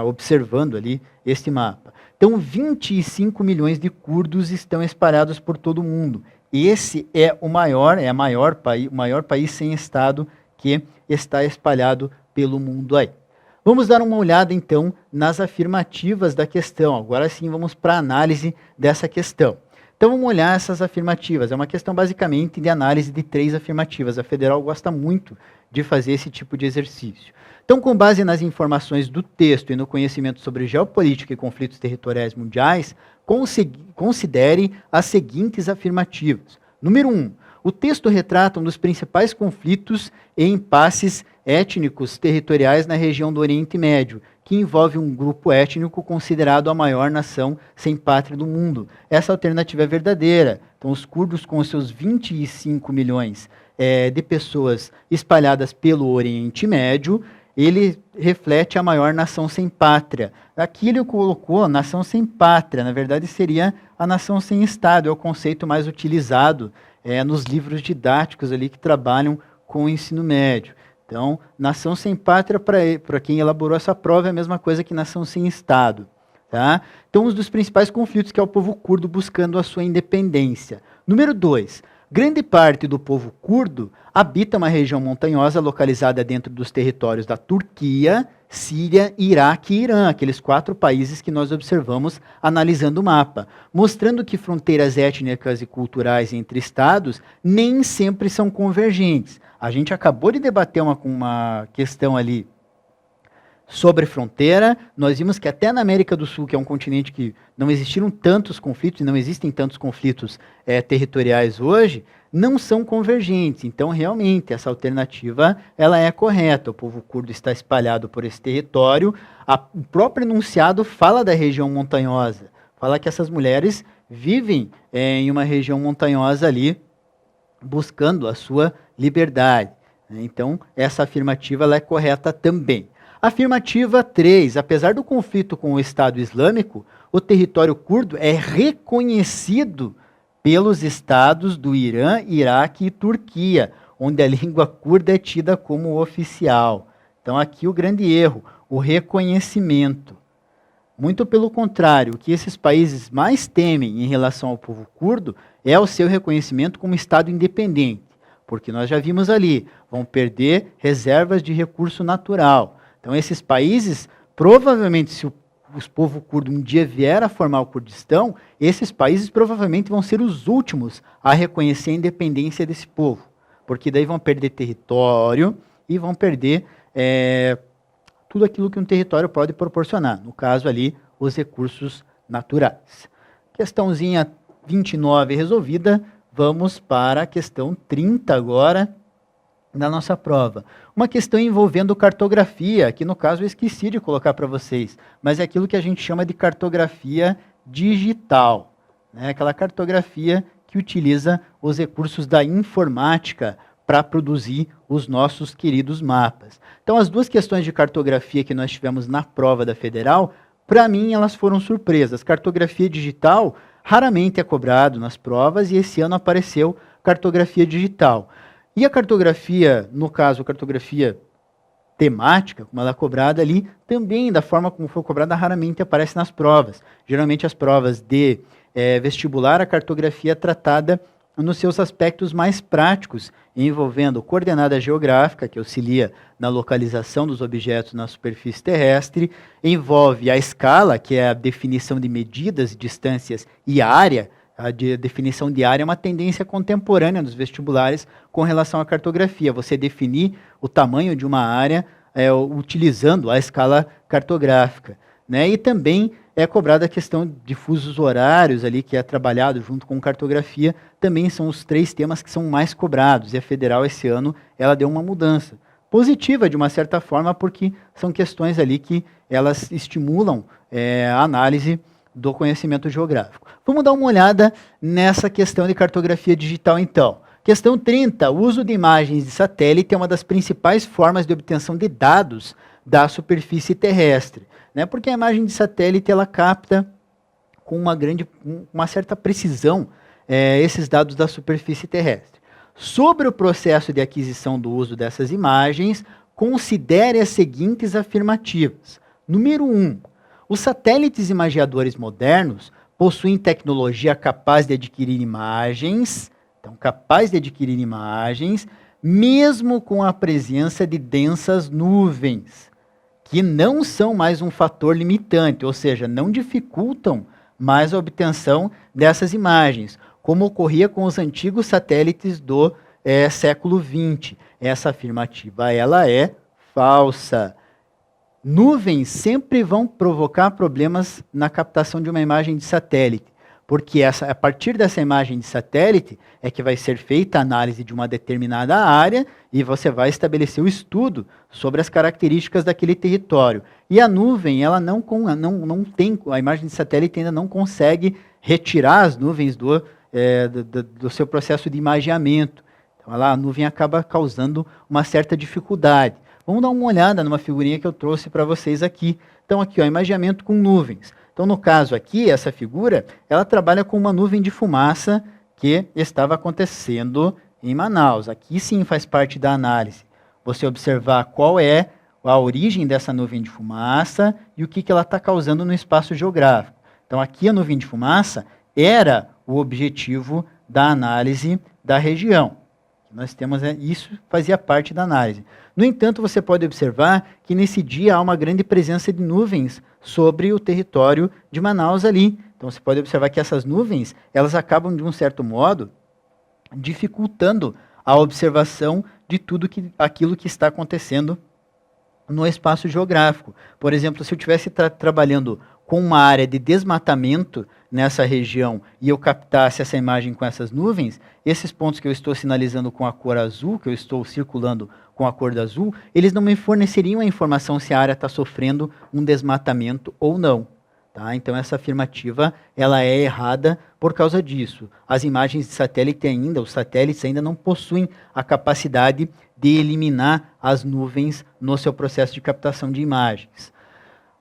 observando ali este mapa. Então, 25 milhões de curdos estão espalhados por todo o mundo. Esse é o maior país sem Estado que está espalhado pelo mundo aí. Vamos dar uma olhada, então, nas afirmativas da questão. Agora sim, vamos para a análise dessa questão. Então, vamos olhar essas afirmativas. É uma questão, basicamente, de análise de 3 afirmativas. A Federal gosta muito de fazer esse tipo de exercício. Então, com base nas informações do texto e no conhecimento sobre geopolítica e conflitos territoriais mundiais, considere as seguintes afirmativas. Número 1. O texto retrata um dos principais conflitos e impasses étnicos territoriais na região do Oriente Médio, que envolve um grupo étnico considerado a maior nação sem pátria do mundo. Essa alternativa é verdadeira. Então, os curdos, com seus 25 milhões de pessoas espalhadas pelo Oriente Médio, ele reflete a maior nação sem pátria. Aqui ele colocou nação sem pátria, na verdade seria a nação sem Estado, é o conceito mais utilizado nos livros didáticos ali que trabalham com o ensino médio. Então, nação sem pátria, para quem elaborou essa prova, é a mesma coisa que nação sem Estado. Tá? Então, um dos principais conflitos que é o povo curdo buscando a sua independência. Número 2. Grande parte do povo curdo habita uma região montanhosa localizada dentro dos territórios da Turquia, Síria, Iraque e Irã, aqueles 4 países que nós observamos analisando o mapa, mostrando que fronteiras étnicas e culturais entre estados nem sempre são convergentes. A gente acabou de debater uma questão ali sobre fronteira, nós vimos que até na América do Sul, que é um continente que não existiram tantos conflitos, e não existem tantos conflitos territoriais hoje, não são convergentes. Então, realmente, essa alternativa ela é correta. O povo curdo está espalhado por esse território. O próprio enunciado fala da região montanhosa, fala que essas mulheres vivem em uma região montanhosa ali, buscando a sua liberdade. Então, essa afirmativa ela é correta também. Afirmativa 3. Apesar do conflito com o Estado Islâmico, o território curdo é reconhecido pelos estados do Irã, Iraque e Turquia, onde a língua curda é tida como oficial. Então, aqui o grande erro, o reconhecimento. Muito pelo contrário, o que esses países mais temem em relação ao povo curdo é o seu reconhecimento como Estado independente, porque nós já vimos ali, vão perder reservas de recurso natural. Então, esses países, provavelmente, se o povo curdo um dia vier a formar o Kurdistão, esses países provavelmente vão ser os últimos a reconhecer a independência desse povo, porque daí vão perder território e vão perder tudo aquilo que um território pode proporcionar, no caso ali, os recursos naturais. Questãozinha 29 resolvida, vamos para a questão 30 agora, da nossa prova. Uma questão envolvendo cartografia, que no caso eu esqueci de colocar para vocês, mas é aquilo que a gente chama de cartografia digital, né? Aquela cartografia que utiliza os recursos da informática para produzir os nossos queridos mapas. Então, as duas questões de cartografia que nós tivemos na prova da Federal, para mim, elas foram surpresas. Cartografia digital raramente é cobrado nas provas e esse ano apareceu cartografia digital. E a cartografia, no caso, a cartografia temática, como ela é cobrada ali, também da forma como foi cobrada, raramente aparece nas provas. Geralmente as provas de vestibular, a cartografia é tratada nos seus aspectos mais práticos, envolvendo coordenada geográfica, que auxilia na localização dos objetos na superfície terrestre, envolve a escala, que é a definição de medidas, distâncias e área. A definição de área é uma tendência contemporânea dos vestibulares com relação à cartografia. Você definir o tamanho de uma área utilizando a escala cartográfica, né? E também é cobrada a questão de fusos horários ali, que é trabalhado junto com cartografia, também são os 3 temas que são mais cobrados, e a Federal esse ano ela deu uma mudança positiva de uma certa forma, porque são questões ali que elas estimulam a análise do conhecimento geográfico. Vamos dar uma olhada nessa questão de cartografia digital então. Questão 30, o uso de imagens de satélite é uma das principais formas de obtenção de dados da superfície terrestre, né? Porque a imagem de satélite ela capta com uma certa precisão esses dados da superfície terrestre. Sobre o processo de aquisição do uso dessas imagens, considere as seguintes afirmativas. Número 1, os satélites imagiadores modernos possuem tecnologia capaz de adquirir imagens, mesmo com a presença de densas nuvens, que não são mais um fator limitante, ou seja, não dificultam mais a obtenção dessas imagens, como ocorria com os antigos satélites do século XX. Essa afirmativa ela é falsa. Nuvens sempre vão provocar problemas na captação de uma imagem de satélite, porque a partir dessa imagem de satélite é que vai ser feita a análise de uma determinada área e você vai estabelecer o estudo sobre as características daquele território. E a nuvem, ela não tem, a imagem de satélite ainda não consegue retirar as nuvens do seu processo de imageamento. Então, a nuvem acaba causando uma certa dificuldade. Vamos dar uma olhada numa figurinha que eu trouxe para vocês aqui. Então, aqui, ó, imageamento com nuvens. Então, no caso aqui, essa figura, ela trabalha com uma nuvem de fumaça que estava acontecendo em Manaus. Aqui sim faz parte da análise. Você observar qual é a origem dessa nuvem de fumaça e o que ela está causando no espaço geográfico. Então, aqui a nuvem de fumaça era o objetivo da análise da região. Nós temos isso fazia parte da análise. No entanto, você pode observar que nesse dia há uma grande presença de nuvens sobre o território de Manaus ali. Então você pode observar que essas nuvens, elas acabam de um certo modo dificultando a observação de aquilo que está acontecendo no espaço geográfico. Por exemplo, se eu estivesse trabalhando com uma área de desmatamento nessa região e eu captasse essa imagem com essas nuvens, esses pontos que eu estou sinalizando com a cor azul, que eu estou circulando com a cor do azul, eles não me forneceriam a informação se a área está sofrendo um desmatamento ou não. Tá? Então essa afirmativa ela é errada por causa disso. As imagens de satélite ainda, os satélites ainda não possuem a capacidade de eliminar as nuvens no seu processo de captação de imagens.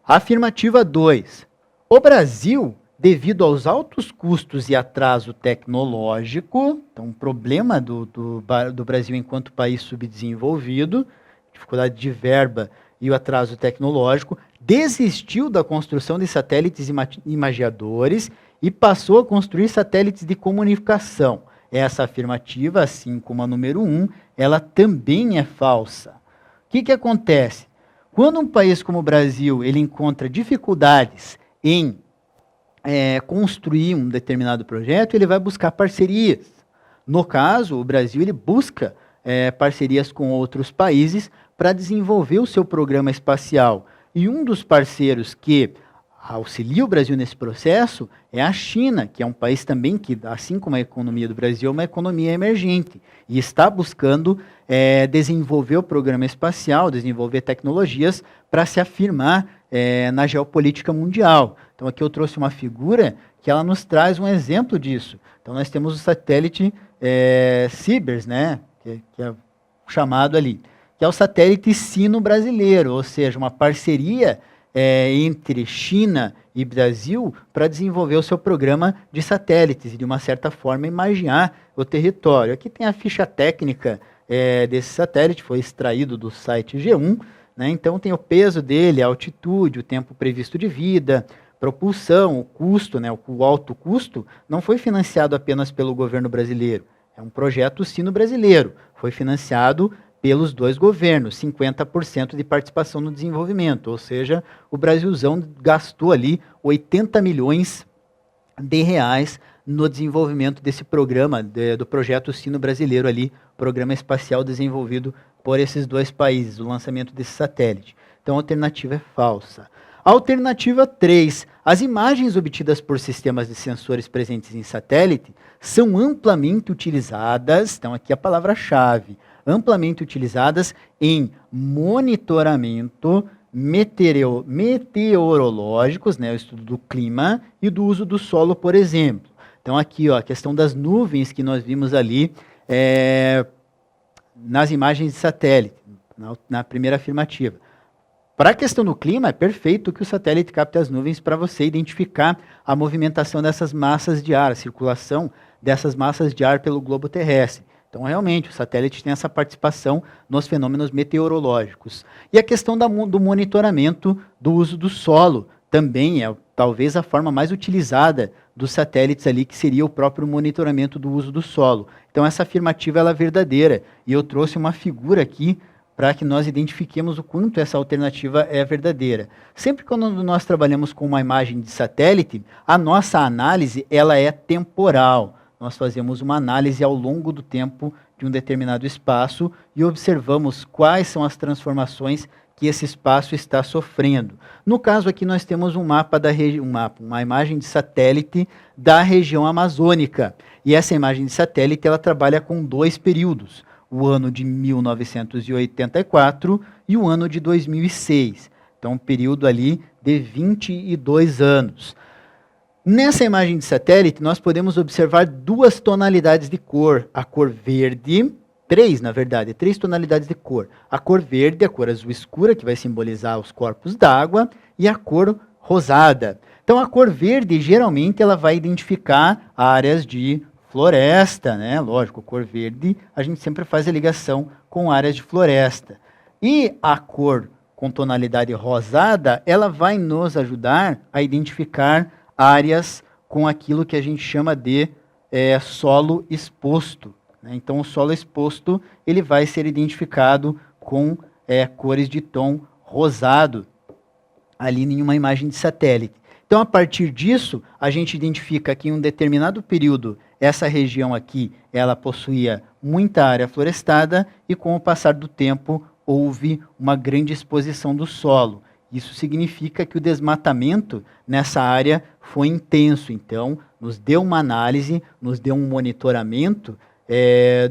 Afirmativa 2. O Brasil, devido aos altos custos e atraso tecnológico, então um problema do Brasil enquanto país subdesenvolvido, dificuldade de verba e o atraso tecnológico, desistiu da construção de satélites imagiadores e passou a construir satélites de comunicação. Essa afirmativa, assim como a número 1, ela também é falsa. O que acontece? Quando um país como o Brasil ele encontra dificuldades em construir um determinado projeto, ele vai buscar parcerias. No caso, o Brasil ele busca parcerias com outros países para desenvolver o seu programa espacial. E um dos parceiros que auxilia o Brasil nesse processo é a China, que é um país também que, assim como a economia do Brasil, é uma economia emergente e está buscando desenvolver o programa espacial, desenvolver tecnologias para se afirmar na geopolítica mundial. Então aqui eu trouxe uma figura que ela nos traz um exemplo disso. Então nós temos o satélite Cibers, né, que é chamado ali, que é o satélite sino-brasileiro, ou seja, uma parceria entre China e Brasil para desenvolver o seu programa de satélites e, de uma certa forma, imaginar o território. Aqui tem a ficha técnica desse satélite, foi extraído do site G1, né? Então tem o peso dele, a altitude, o tempo previsto de vida, propulsão, o custo, né? O alto custo não foi financiado apenas pelo governo brasileiro, é um projeto sino-brasileiro, foi financiado pelos dois governos, 50% de participação no desenvolvimento, ou seja, o Brasilzão gastou ali 80 milhões de reais no desenvolvimento desse programa, do projeto sino-brasileiro ali, programa espacial desenvolvido por esses dois países, o lançamento desse satélite. Então a alternativa é falsa. Alternativa 3. As imagens obtidas por sistemas de sensores presentes em satélite são amplamente utilizadas, então aqui a palavra-chave, amplamente utilizadas em monitoramento meteorológicos, né, o estudo do clima e do uso do solo, por exemplo. Então aqui, ó, a questão das nuvens que nós vimos ali nas imagens de satélite, na primeira afirmativa. Para a questão do clima, é perfeito que o satélite capte as nuvens para você identificar a movimentação dessas massas de ar, a circulação dessas massas de ar pelo globo terrestre. Então, realmente, o satélite tem essa participação nos fenômenos meteorológicos. E a questão do monitoramento do uso do solo também é, talvez, a forma mais utilizada dos satélites ali, que seria o próprio monitoramento do uso do solo. Então, essa afirmativa ela é verdadeira. E eu trouxe uma figura aqui para que nós identifiquemos o quanto essa alternativa é verdadeira. Sempre quando nós trabalhamos com uma imagem de satélite, a nossa análise ela é temporal. Nós fazemos uma análise ao longo do tempo de um determinado espaço e observamos quais são as transformações que esse espaço está sofrendo. No caso aqui nós temos um mapa uma imagem de satélite da região amazônica. E essa imagem de satélite ela trabalha com dois períodos, o ano de 1984 e o ano de 2006. Então um período ali de 22 anos. Nessa imagem de satélite, nós podemos observar duas tonalidades de cor. A cor verde, três tonalidades de cor. A cor verde, a cor azul escura, que vai simbolizar os corpos d'água, e a cor rosada. Então, a cor verde, geralmente, ela vai identificar áreas de floresta, né? Lógico, a cor verde, a gente sempre faz a ligação com áreas de floresta. E a cor com tonalidade rosada, ela vai nos ajudar a identificar áreas com aquilo que a gente chama de solo exposto, né? Então, o solo exposto ele vai ser identificado com cores de tom rosado ali em uma imagem de satélite. Então, a partir disso, a gente identifica que em um determinado período, essa região aqui, ela possuía muita área florestada e com o passar do tempo, houve uma grande exposição do solo. Isso significa que o desmatamento nessa área foi intenso. Então, nos deu uma análise, nos deu um monitoramento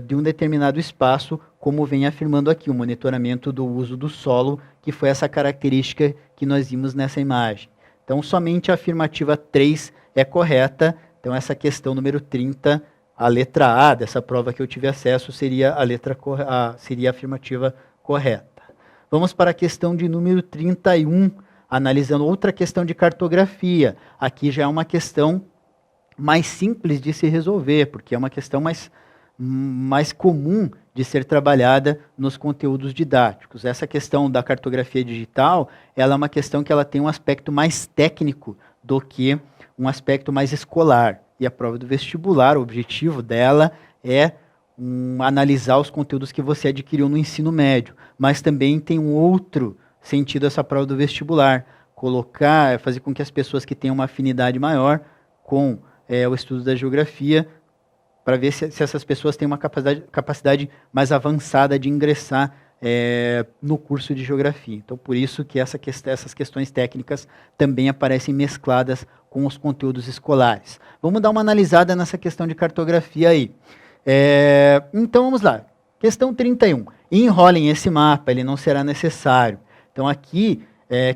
de um determinado espaço, como vem afirmando aqui, o monitoramento do uso do solo, que foi essa característica que nós vimos nessa imagem. Então, somente a afirmativa 3 é correta. Então, essa questão número 30, a letra A dessa prova que eu tive acesso, seria seria a afirmativa correta. Vamos para a questão de número 31, analisando outra questão de cartografia. Aqui já é uma questão mais simples de se resolver, porque é uma questão mais comum de ser trabalhada nos conteúdos didáticos. Essa questão da cartografia digital, ela é uma questão que ela tem um aspecto mais técnico do que um aspecto mais escolar. E a prova do vestibular, o objetivo dela é analisar os conteúdos que você adquiriu no ensino médio, mas também tem um outro sentido essa prova do vestibular, fazer com que as pessoas que tenham uma afinidade maior com o estudo da geografia, para ver se essas pessoas têm uma capacidade mais avançada de ingressar no curso de geografia. Então, por isso que essas questões técnicas também aparecem mescladas com os conteúdos escolares. Vamos dar uma analisada nessa questão de cartografia aí. Então, vamos lá. Questão 31. Enrolem esse mapa, ele não será necessário. Então, aqui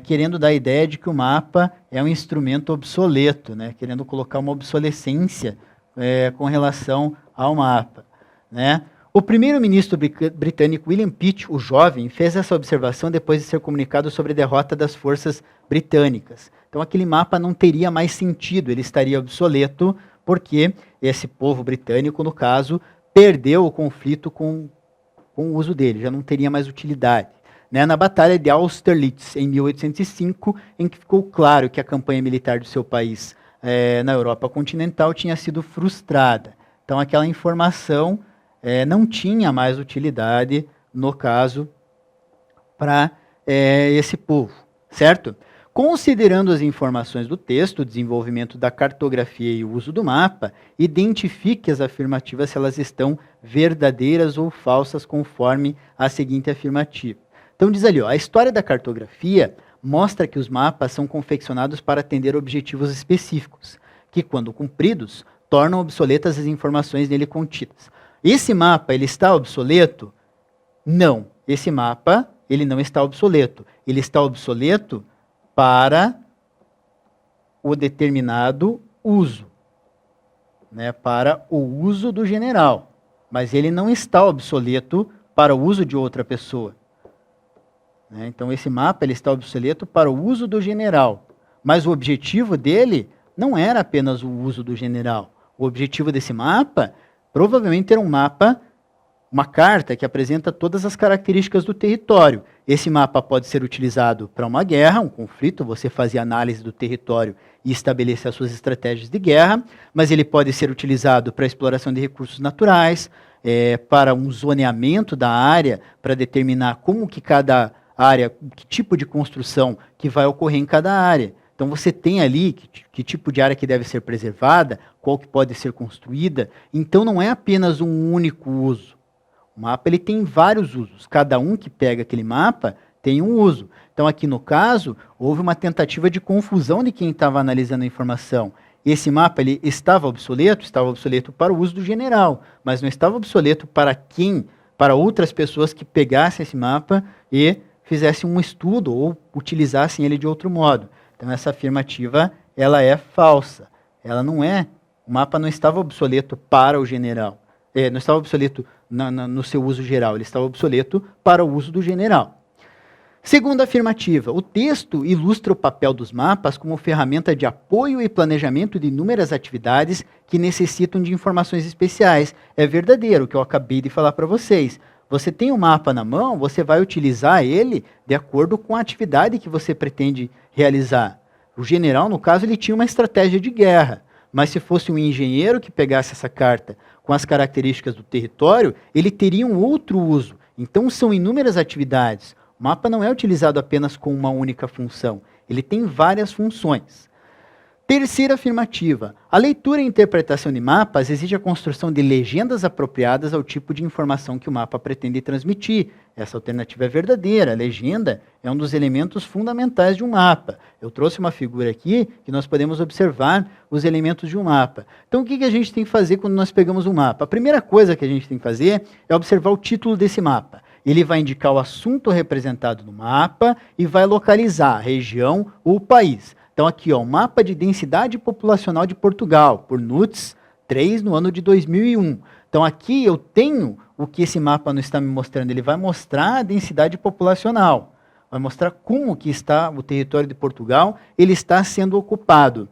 querendo dar a ideia de que o mapa é um instrumento obsoleto, né? Querendo colocar uma obsolescência com relação ao mapa, né? O primeiro-ministro britânico William Pitt, o jovem, fez essa observação depois de ser comunicado sobre a derrota das forças britânicas. Então aquele mapa não teria mais sentido, ele estaria obsoleto, porque esse povo britânico, no caso, perdeu o conflito com o uso dele, já não teria mais utilidade. Né? Na Batalha de Austerlitz, em 1805, em que ficou claro que a campanha militar do seu país na Europa continental tinha sido frustrada. Então aquela informação não tinha mais utilidade, no caso, para esse povo, certo? Considerando as informações do texto, o desenvolvimento da cartografia e o uso do mapa, identifique as afirmativas se elas estão verdadeiras ou falsas conforme a seguinte afirmativa. Então diz ali, ó, a história da cartografia mostra que os mapas são confeccionados para atender objetivos específicos, que quando cumpridos, tornam obsoletas as informações nele contidas. Esse mapa, ele está obsoleto? Não. Esse mapa, ele não está obsoleto. Ele está obsoleto para o determinado uso, né? Para o uso do general. Mas ele não está obsoleto para o uso de outra pessoa. Né? Então, esse mapa ele está obsoleto para o uso do general. Mas o objetivo dele não era apenas o uso do general. O objetivo desse mapa provavelmente era um mapa, uma carta que apresenta todas as características do território. Esse mapa pode ser utilizado para uma guerra, um conflito, você fazer análise do território e estabelecer as suas estratégias de guerra, mas ele pode ser utilizado para a exploração de recursos naturais, para um zoneamento da área, para determinar como que cada área, que tipo de construção que vai ocorrer em cada área. Então você tem ali que tipo de área que deve ser preservada, qual que pode ser construída. Então não é apenas um único uso. O mapa ele tem vários usos. Cada um que pega aquele mapa tem um uso. Então aqui no caso, houve uma tentativa de confusão de quem estava analisando a informação. Esse mapa ele estava obsoleto para o uso do general, mas não estava obsoleto para outras pessoas que pegassem esse mapa e fizessem um estudo ou utilizassem ele de outro modo. Então essa afirmativa, ela é falsa. Ela não é, o mapa não estava obsoleto para o general. Não estava obsoleto no seu uso geral, ele estava obsoleto para o uso do general. Segunda afirmativa, o texto ilustra o papel dos mapas como ferramenta de apoio e planejamento de inúmeras atividades que necessitam de informações especiais. É verdadeiro o que eu acabei de falar para vocês. Você tem um mapa na mão, você vai utilizar ele de acordo com a atividade que você pretende realizar. O general, no caso, ele tinha uma estratégia de guerra, mas se fosse um engenheiro que pegasse essa carta com as características do território, ele teria um outro uso. Então são inúmeras atividades. O mapa não é utilizado apenas com uma única função, ele tem várias funções. Terceira afirmativa, a leitura e interpretação de mapas exige a construção de legendas apropriadas ao tipo de informação que o mapa pretende transmitir. Essa alternativa é verdadeira, a legenda é um dos elementos fundamentais de um mapa. Eu trouxe uma figura aqui que nós podemos observar os elementos de um mapa. Então o que a gente tem que fazer quando nós pegamos um mapa? A primeira coisa que a gente tem que fazer é observar o título desse mapa. Ele vai indicar o assunto representado no mapa e vai localizar a região ou o país. Então aqui, ó, o mapa de densidade populacional de Portugal, por NUTS 3 no ano de 2001. Então aqui eu tenho o que esse mapa não está me mostrando. Ele vai mostrar a densidade populacional. Vai mostrar como que está o território de Portugal, ele está sendo ocupado.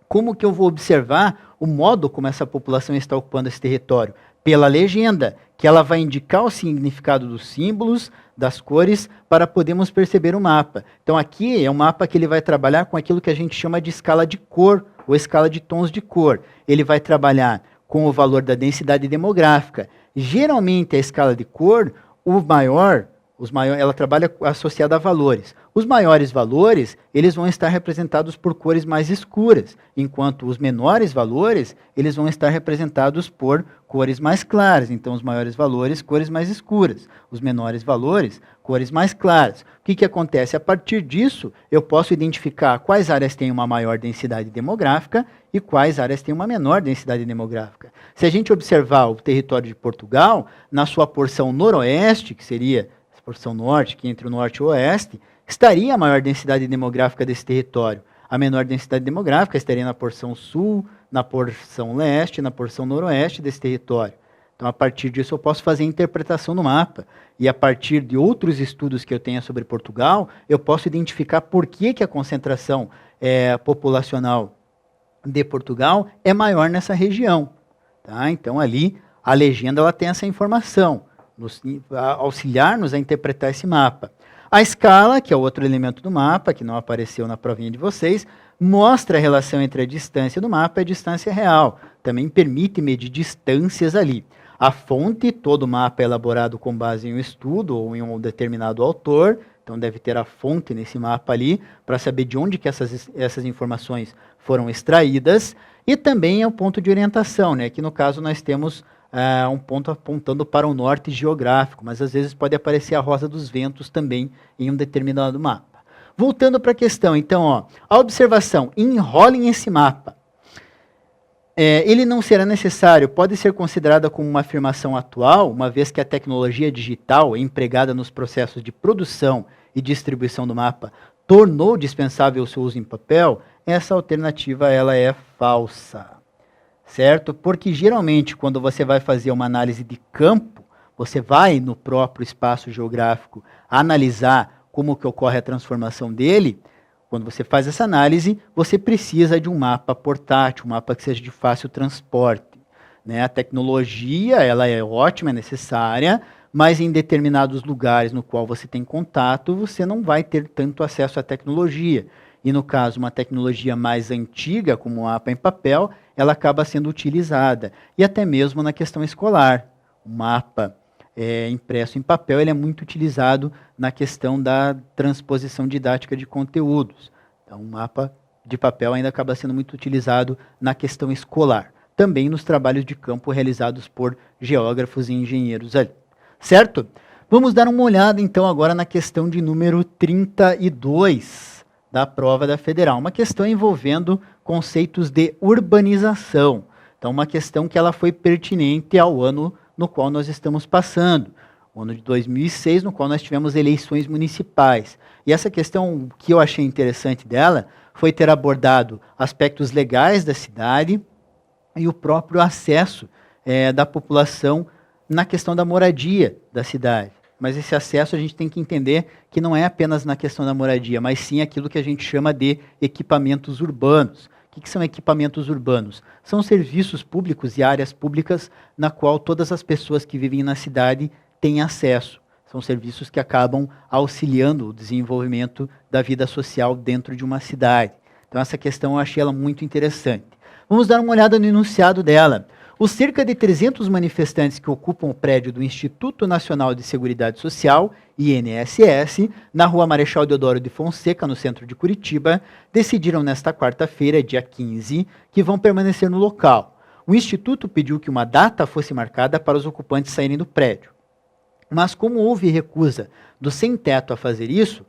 Como que eu vou observar o modo como essa população está ocupando esse território? Pela legenda, que ela vai indicar o significado dos símbolos, das cores, para podermos perceber o mapa. Então aqui é um mapa que ele vai trabalhar com aquilo que a gente chama de escala de cor, ou escala de tons de cor. Ele vai trabalhar com o valor da densidade demográfica. Geralmente a escala de cor, ela trabalha associada a valores. Os maiores valores, eles vão estar representados por cores mais escuras, enquanto os menores valores, eles vão estar representados por cores mais claras. Então, os maiores valores, cores mais escuras. Os menores valores, cores mais claras. O que acontece? A partir disso, eu posso identificar quais áreas têm uma maior densidade demográfica e quais áreas têm uma menor densidade demográfica. Se a gente observar o território de Portugal, na sua porção noroeste, que seria porção norte, que entre o norte e o oeste, estaria a maior densidade demográfica desse território. A menor densidade demográfica estaria na porção sul, na porção leste, na porção noroeste desse território. Então, a partir disso, eu posso fazer a interpretação no mapa. E a partir de outros estudos que eu tenha sobre Portugal, eu posso identificar por que a concentração populacional de Portugal é maior nessa região. Tá? Então, ali, a legenda ela tem essa informação, auxiliar-nos a interpretar esse mapa. A escala, que é o outro elemento do mapa, que não apareceu na provinha de vocês, mostra a relação entre a distância do mapa e a distância real. Também permite medir distâncias ali. A fonte, todo mapa é elaborado com base em um estudo ou em um determinado autor, então deve ter a fonte nesse mapa ali, para saber de onde que essas informações foram extraídas, e também é o ponto de orientação, né? Aqui no caso nós temos um ponto apontando para o norte geográfico, mas às vezes pode aparecer a Rosa dos Ventos também em um determinado mapa. Voltando para a questão, então, ó, a observação, enrolem esse mapa. Ele não será necessário, pode ser considerada como uma afirmação atual, uma vez que a tecnologia digital empregada nos processos de produção e distribuição do mapa tornou dispensável o seu uso em papel. Essa alternativa ela é falsa, certo? Porque geralmente quando você vai fazer uma análise de campo, você vai no próprio espaço geográfico analisar como que ocorre a transformação dele. Quando você faz essa análise, você precisa de um mapa portátil, um mapa que seja de fácil transporte, né? A tecnologia ela é ótima, é necessária, mas em determinados lugares no qual você tem contato, você não vai ter tanto acesso à tecnologia. E no caso, uma tecnologia mais antiga, como o mapa em papel, ela acaba sendo utilizada. E até mesmo na questão escolar. O mapa impresso em papel, ele é muito utilizado na questão da transposição didática de conteúdos. Então, o mapa de papel ainda acaba sendo muito utilizado na questão escolar. Também nos trabalhos de campo realizados por geógrafos e engenheiros ali. Certo? Vamos dar uma olhada, então, agora na questão de número 32 da prova da Federal. Uma questão envolvendo conceitos de urbanização. Então, uma questão que ela foi pertinente ao ano no qual nós estamos passando, o ano de 2006, no qual nós tivemos eleições municipais. E essa questão que eu achei interessante dela foi ter abordado aspectos legais da cidade e o próprio acesso da população na questão da moradia da cidade. Mas esse acesso a gente tem que entender que não é apenas na questão da moradia, mas sim aquilo que a gente chama de equipamentos urbanos. O que são equipamentos urbanos? São serviços públicos e áreas públicas na qual todas as pessoas que vivem na cidade têm acesso. São serviços que acabam auxiliando o desenvolvimento da vida social dentro de uma cidade. Então essa questão eu achei ela muito interessante. Vamos dar uma olhada no enunciado dela. Os cerca de 300 manifestantes que ocupam o prédio do Instituto Nacional de Seguridade Social, INSS, na rua Marechal Deodoro de Fonseca, no centro de Curitiba, decidiram nesta quarta-feira, dia 15, que vão permanecer no local. O Instituto pediu que uma data fosse marcada para os ocupantes saírem do prédio. Mas como houve recusa do sem-teto a fazer isso,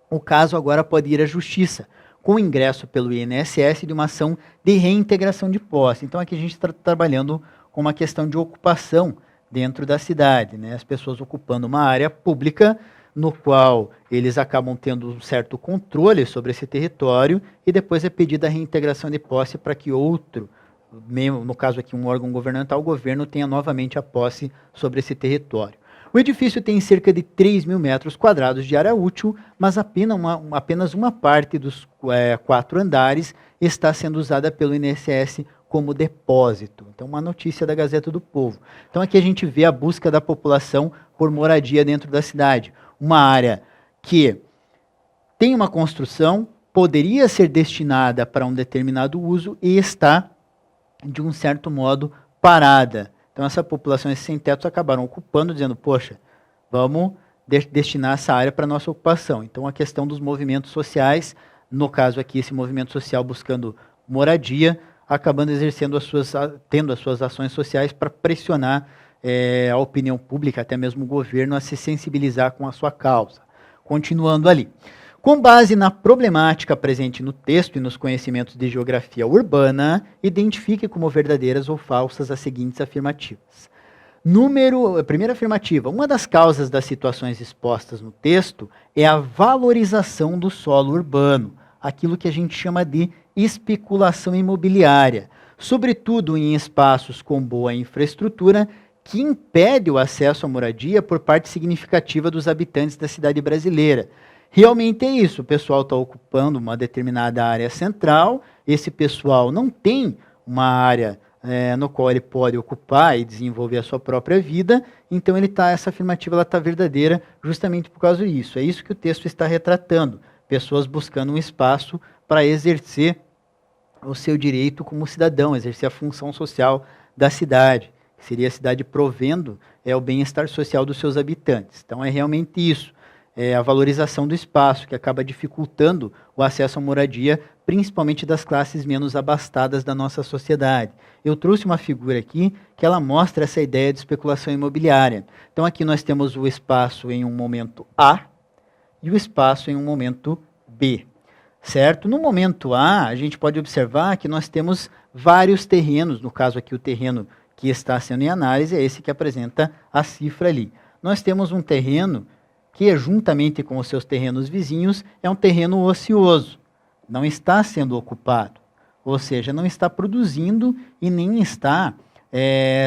o caso agora pode ir à Justiça, com o ingresso pelo INSS de uma ação de reintegração de posse. Então aqui a gente está trabalhando com uma questão de ocupação dentro da cidade, né? As pessoas ocupando uma área pública no qual eles acabam tendo um certo controle sobre esse território e depois é pedida a reintegração de posse para que outro, no caso aqui um órgão governamental, o governo tenha novamente a posse sobre esse território. O edifício tem cerca de 3 mil metros quadrados de área útil, mas apenas uma parte dos 4 andares está sendo usada pelo INSS como depósito. Então, uma notícia da Gazeta do Povo. Então, aqui a gente vê a busca da população por moradia dentro da cidade. Uma área que tem uma construção, poderia ser destinada para um determinado uso e está, de um certo modo, parada. Então, essa população, esses sem-tetos, acabaram ocupando, dizendo, poxa, vamos destinar essa área para a nossa ocupação. Então, a questão dos movimentos sociais, no caso aqui, esse movimento social buscando moradia, acabando tendo as suas ações sociais para pressionar a opinião pública, até mesmo o governo, a se sensibilizar com a sua causa. Continuando ali. Com base na problemática presente no texto e nos conhecimentos de geografia urbana, identifique como verdadeiras ou falsas as seguintes afirmativas. Primeira afirmativa, uma das causas das situações expostas no texto é a valorização do solo urbano, aquilo que a gente chama de especulação imobiliária, sobretudo em espaços com boa infraestrutura, que impede o acesso à moradia por parte significativa dos habitantes da cidade brasileira. Realmente é isso, o pessoal está ocupando uma determinada área central, esse pessoal não tem uma área no qual ele pode ocupar e desenvolver a sua própria vida, então essa afirmativa está verdadeira justamente por causa disso. É isso que o texto está retratando, pessoas buscando um espaço para exercer o seu direito como cidadão, exercer a função social da cidade, que seria a cidade provendo o bem-estar social dos seus habitantes. Então é realmente isso. É a valorização do espaço, que acaba dificultando o acesso à moradia, principalmente das classes menos abastadas da nossa sociedade. Eu trouxe uma figura aqui que ela mostra essa ideia de especulação imobiliária. Então aqui nós temos o espaço em um momento A e o espaço em um momento B, certo? No momento A, a gente pode observar que nós temos vários terrenos, no caso aqui o terreno que está sendo em análise é esse que apresenta a cifra ali. Nós temos um terreno que, juntamente com os seus terrenos vizinhos, é um terreno ocioso, não está sendo ocupado, ou seja, não está produzindo e nem está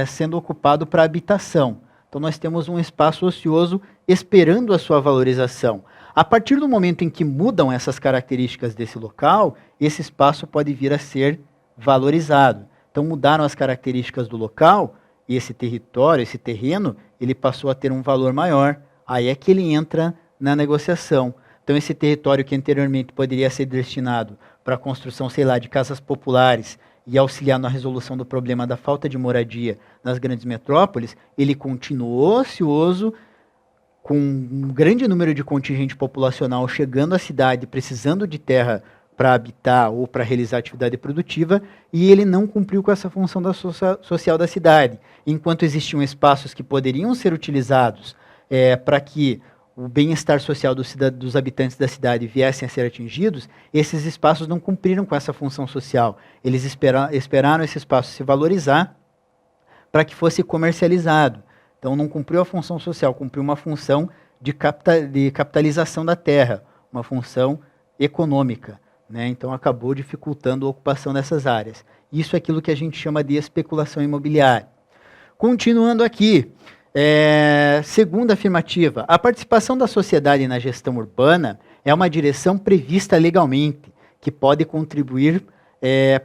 sendo ocupado para habitação. Então nós temos um espaço ocioso esperando a sua valorização. A partir do momento em que mudam essas características desse local, esse espaço pode vir a ser valorizado. Então mudaram as características do local, e esse território, esse terreno, ele passou a ter um valor maior. Aí é que ele entra na negociação. Então esse território que anteriormente poderia ser destinado para a construção, sei lá, de casas populares e auxiliar na resolução do problema da falta de moradia nas grandes metrópoles, ele continuou ocioso, com um grande número de contingente populacional chegando à cidade, precisando de terra para habitar ou para realizar atividade produtiva, e ele não cumpriu com essa função social da cidade. Enquanto existiam espaços que poderiam ser utilizados para que o bem-estar social dos habitantes da cidade viessem a ser atingidos, esses espaços não cumpriram com essa função social. Eles esperaram esse espaço se valorizar para que fosse comercializado. Então não cumpriu a função social, cumpriu uma função de capitalização da terra, uma função econômica, né? Então acabou dificultando a ocupação dessas áreas. Isso é aquilo que a gente chama de especulação imobiliária. Continuando aqui, segunda afirmativa, a participação da sociedade na gestão urbana é uma direção prevista legalmente, que pode contribuir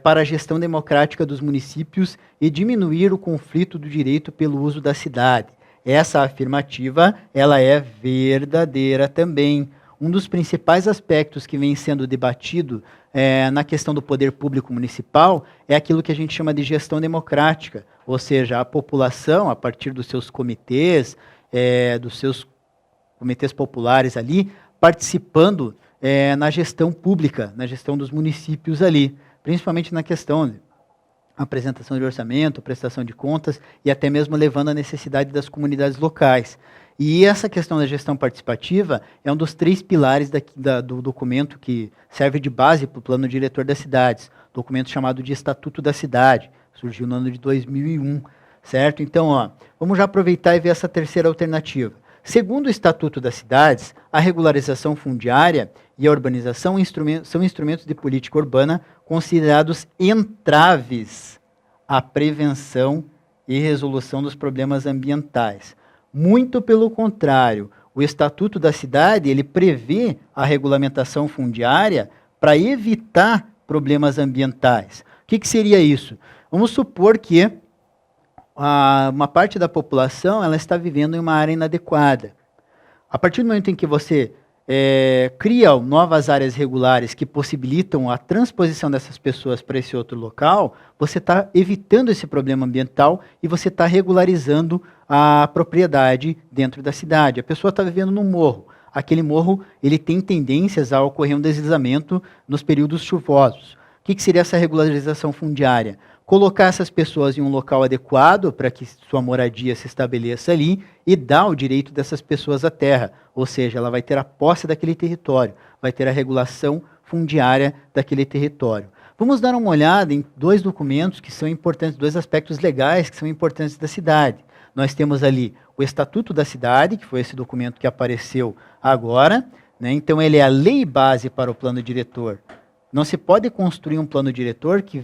para a gestão democrática dos municípios e diminuir o conflito do direito pelo uso da cidade. Essa afirmativa, ela é verdadeira também. Um dos principais aspectos que vem sendo debatido na questão do poder público municipal é aquilo que a gente chama de gestão democrática, ou seja, a população, a partir dos seus comitês populares ali, participando na gestão pública, na gestão dos municípios ali, principalmente na questão de apresentação de orçamento, prestação de contas e até mesmo levando a necessidade das comunidades locais. E essa questão da gestão participativa é um dos 3 pilares do documento que serve de base para o plano diretor das cidades, documento chamado de Estatuto da Cidade, surgiu no ano de 2001, certo? Então, vamos já aproveitar e ver essa terceira alternativa. Segundo o Estatuto das Cidades, a regularização fundiária e a urbanização são instrumentos de política urbana considerados entraves à prevenção e resolução dos problemas ambientais. Muito pelo contrário, o Estatuto da Cidade ele prevê a regulamentação fundiária para evitar problemas ambientais. O que seria isso? Vamos supor que uma parte da população ela está vivendo em uma área inadequada. A partir do momento em que você cria novas áreas regulares que possibilitam a transposição dessas pessoas para esse outro local, você está evitando esse problema ambiental e você está regularizando a propriedade dentro da cidade. A pessoa está vivendo num morro. Aquele morro ele tem tendências a ocorrer um deslizamento nos períodos chuvosos. O que seria essa regularização fundiária? Colocar essas pessoas em um local adequado para que sua moradia se estabeleça ali e dar o direito dessas pessoas à terra, ou seja, ela vai ter a posse daquele território, vai ter a regulação fundiária daquele território. Vamos dar uma olhada em 2 documentos que são importantes, 2 aspectos legais que são importantes da cidade. Nós temos ali o Estatuto da Cidade, que foi esse documento que apareceu agora, né? Então ele é a lei base para o plano diretor. Não se pode construir um plano diretor que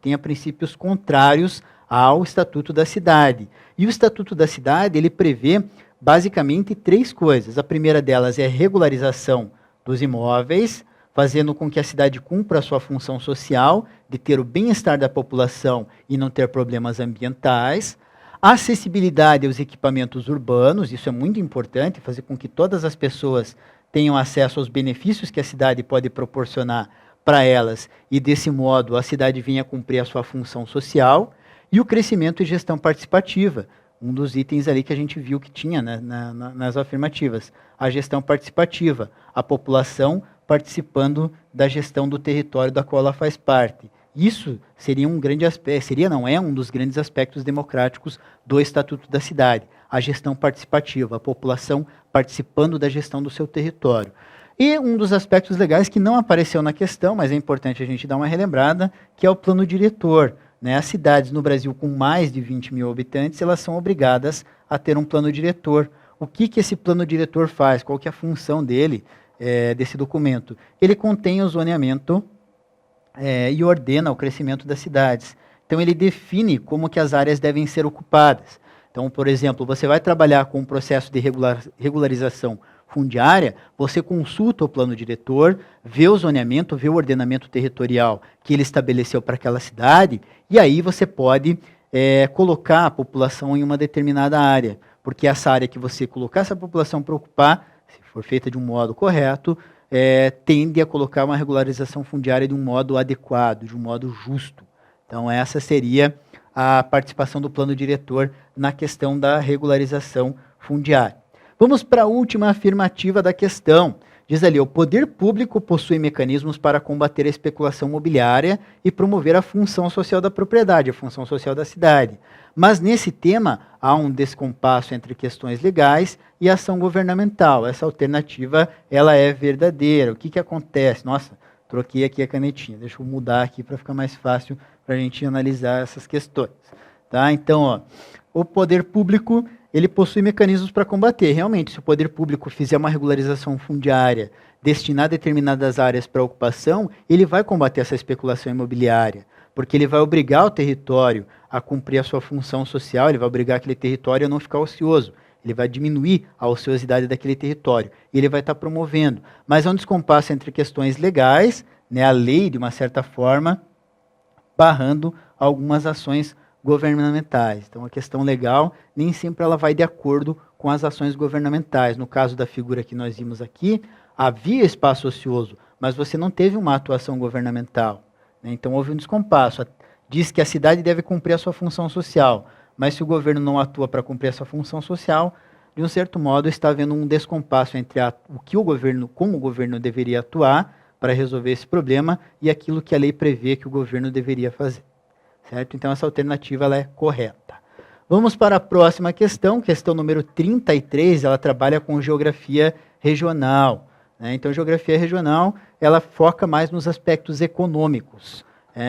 tenha princípios contrários ao Estatuto da Cidade. E o Estatuto da Cidade, ele prevê basicamente 3 coisas. A primeira delas é a regularização dos imóveis, fazendo com que a cidade cumpra a sua função social de ter o bem-estar da população e não ter problemas ambientais. A acessibilidade aos equipamentos urbanos, isso é muito importante, fazer com que todas as pessoas tenham acesso aos benefícios que a cidade pode proporcionar para elas, e desse modo a cidade venha cumprir a sua função social. E o crescimento e gestão participativa, um dos itens ali que a gente viu que tinha, né, nas afirmativas. A gestão participativa, a população participando da gestão do território da qual ela faz parte. Isso seria um grande aspecto, é um dos grandes aspectos democráticos do Estatuto da Cidade, a gestão participativa, a população participando da gestão do seu território. E um dos aspectos legais que não apareceu na questão, mas é importante a gente dar uma relembrada, que é o plano diretor, né? As cidades no Brasil com mais de 20 mil habitantes, elas são obrigadas a ter um plano diretor. O que esse plano diretor faz? Qual que é a função dele, desse documento? Ele contém o zoneamento e ordena o crescimento das cidades. Então ele define como que as áreas devem ser ocupadas. Então, por exemplo, você vai trabalhar com um processo de regularização fundiária, você consulta o plano diretor, vê o zoneamento, vê o ordenamento territorial que ele estabeleceu para aquela cidade, e aí você pode colocar a população em uma determinada área, porque essa área que você colocar essa população para ocupar, se for feita de um modo correto, tende a colocar uma regularização fundiária de um modo adequado, de um modo justo. Então essa seria a participação do plano diretor na questão da regularização fundiária. Vamos para a última afirmativa da questão. Diz ali, o poder público possui mecanismos para combater a especulação imobiliária e promover a função social da propriedade, a função social da cidade. Mas nesse tema há um descompasso entre questões legais e ação governamental. Essa alternativa, ela é verdadeira. O que acontece? Nossa, troquei aqui a canetinha. Deixa eu mudar aqui para ficar mais fácil para a gente analisar essas questões. Tá? Então, ó, o poder público ele possui mecanismos para combater. Realmente, se o poder público fizer uma regularização fundiária, destinar determinadas áreas para ocupação, ele vai combater essa especulação imobiliária, porque ele vai obrigar o território a cumprir a sua função social, ele vai obrigar aquele território a não ficar ocioso, ele vai diminuir a ociosidade daquele território, e ele vai estar promovendo. Mas é um descompasso entre questões legais, né, a lei, de uma certa forma, barrando algumas ações governamentais. Então, a questão legal, nem sempre ela vai de acordo com as ações governamentais. No caso da figura que nós vimos aqui, havia espaço ocioso, mas você não teve uma atuação governamental, né? Então, houve um descompasso. Diz que a cidade deve cumprir a sua função social, mas se o governo não atua para cumprir essa função social, de um certo modo, está havendo um descompasso entre o que o governo, como o governo deveria atuar para resolver esse problema e aquilo que a lei prevê que o governo deveria fazer. Certo? Então, essa alternativa ela é correta. Vamos para a próxima questão número 33, ela trabalha com geografia regional, né? Então, geografia regional, ela foca mais nos aspectos econômicos.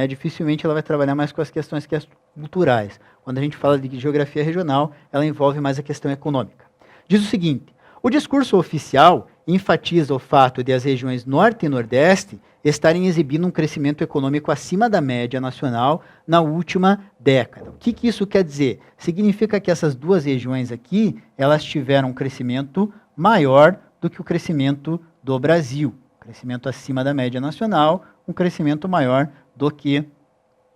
Dificilmente ela vai trabalhar mais com as questões culturais. Quando a gente fala de geografia regional, ela envolve mais a questão econômica. Diz o seguinte, o discurso oficial enfatiza o fato de as regiões Norte e Nordeste estarem exibindo um crescimento econômico acima da média nacional na última década. O que isso quer dizer? Significa que essas duas regiões aqui, elas tiveram um crescimento maior do que o crescimento do Brasil. Crescimento acima da média nacional, um crescimento maior do que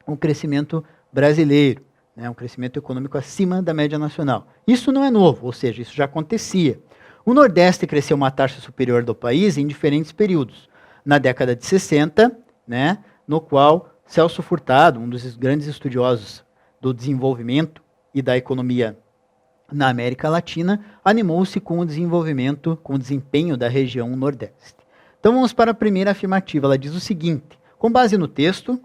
o crescimento brasileiro, né? Um crescimento econômico acima da média nacional. Isso não é novo, ou seja, isso já acontecia. O Nordeste cresceu uma taxa superior do país em diferentes períodos. Na década de 60, né, no qual Celso Furtado, um dos grandes estudiosos do desenvolvimento e da economia na América Latina, animou-se com o desenvolvimento, com o desempenho da região Nordeste. Então vamos para a primeira afirmativa. Ela diz o seguinte, com base no texto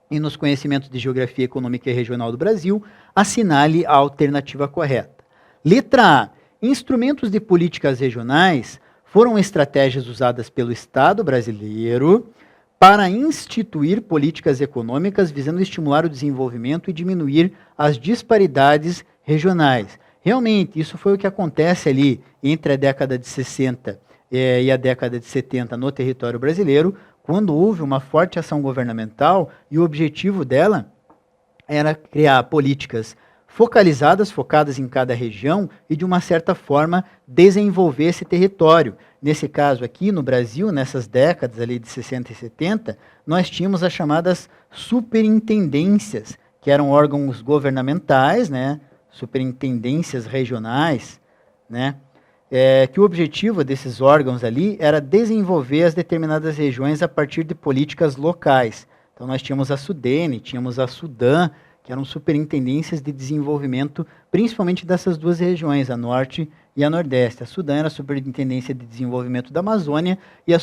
e nos conhecimentos de geografia econômica e regional do Brasil, assinale a alternativa correta. Letra A. Instrumentos de políticas regionais foram estratégias usadas pelo Estado brasileiro para instituir políticas econômicas visando estimular o desenvolvimento e diminuir as disparidades regionais. Realmente, isso foi o que acontece ali entre a década de 60 e a década de 70 no território brasileiro, quando houve uma forte ação governamental e o objetivo dela era criar políticas focadas em cada região e, de uma certa forma, desenvolver esse território. Nesse caso aqui, no Brasil, nessas décadas ali de 60 e 70, nós tínhamos as chamadas superintendências, que eram órgãos governamentais, né, superintendências regionais, né, que o objetivo desses órgãos ali era desenvolver as determinadas regiões a partir de políticas locais. Então nós tínhamos a Sudene, tínhamos a Sudan, que eram superintendências de desenvolvimento, principalmente dessas duas regiões, a Norte e a Nordeste. A Sudã era a Superintendência de Desenvolvimento da Amazônia e a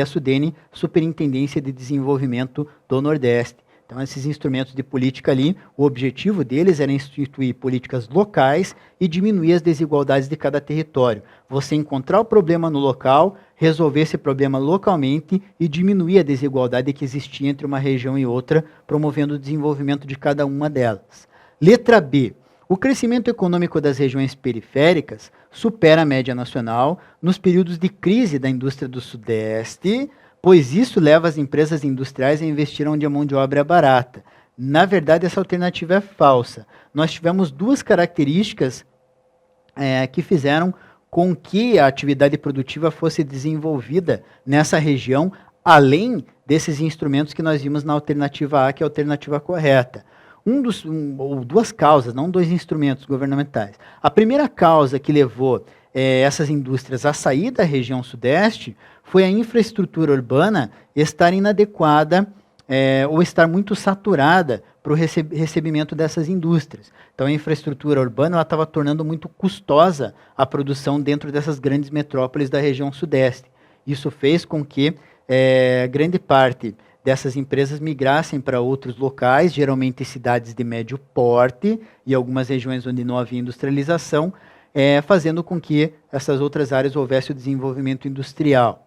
Sudene, Superintendência de Desenvolvimento do Nordeste. Então, esses instrumentos de política ali, o objetivo deles era instituir políticas locais e diminuir as desigualdades de cada território. Você encontrar o problema no local, resolver esse problema localmente e diminuir a desigualdade que existia entre uma região e outra, promovendo o desenvolvimento de cada uma delas. Letra B. O crescimento econômico das regiões periféricas supera a média nacional nos períodos de crise da indústria do Sudeste, pois isso leva as empresas industriais a investir onde a mão de obra é barata. Na verdade, essa alternativa é falsa. Nós tivemos duas características que fizeram com que a atividade produtiva fosse desenvolvida nessa região, além desses instrumentos que nós vimos na alternativa A, que é a alternativa correta. Ou duas causas, não dois instrumentos governamentais. A primeira causa que levou essas indústrias a sair da região sudeste foi a infraestrutura urbana estar inadequada ou estar muito saturada para o recebimento dessas indústrias. Então a infraestrutura urbana estava tornando muito custosa a produção dentro dessas grandes metrópoles da região sudeste. Isso fez com que grande parte dessas empresas migrassem para outros locais, geralmente cidades de médio porte e algumas regiões onde não havia industrialização, fazendo com que essas outras áreas houvesse o desenvolvimento industrial.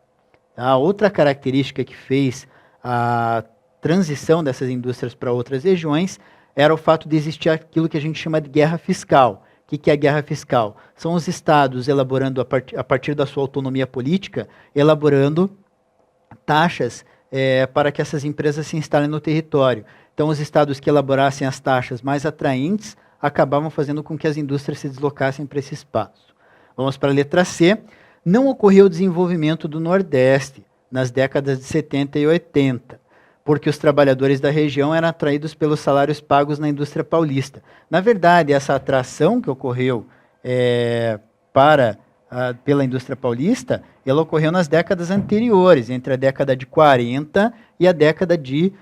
A outra característica que fez a transição dessas indústrias para outras regiões era o fato de existir aquilo que a gente chama de guerra fiscal. O que é a guerra fiscal? São os estados elaborando, a partir da sua autonomia política, elaborando taxas para que essas empresas se instalem no território. Então, os estados que elaborassem as taxas mais atraentes acabavam fazendo com que as indústrias se deslocassem para esse espaço. Vamos para a letra C. Não ocorreu o desenvolvimento do Nordeste nas décadas de 70 e 80, porque os trabalhadores da região eram atraídos pelos salários pagos na indústria paulista. Na verdade, essa atração que ocorreu pela indústria paulista, ela ocorreu nas décadas anteriores, entre a década de 40 e a década de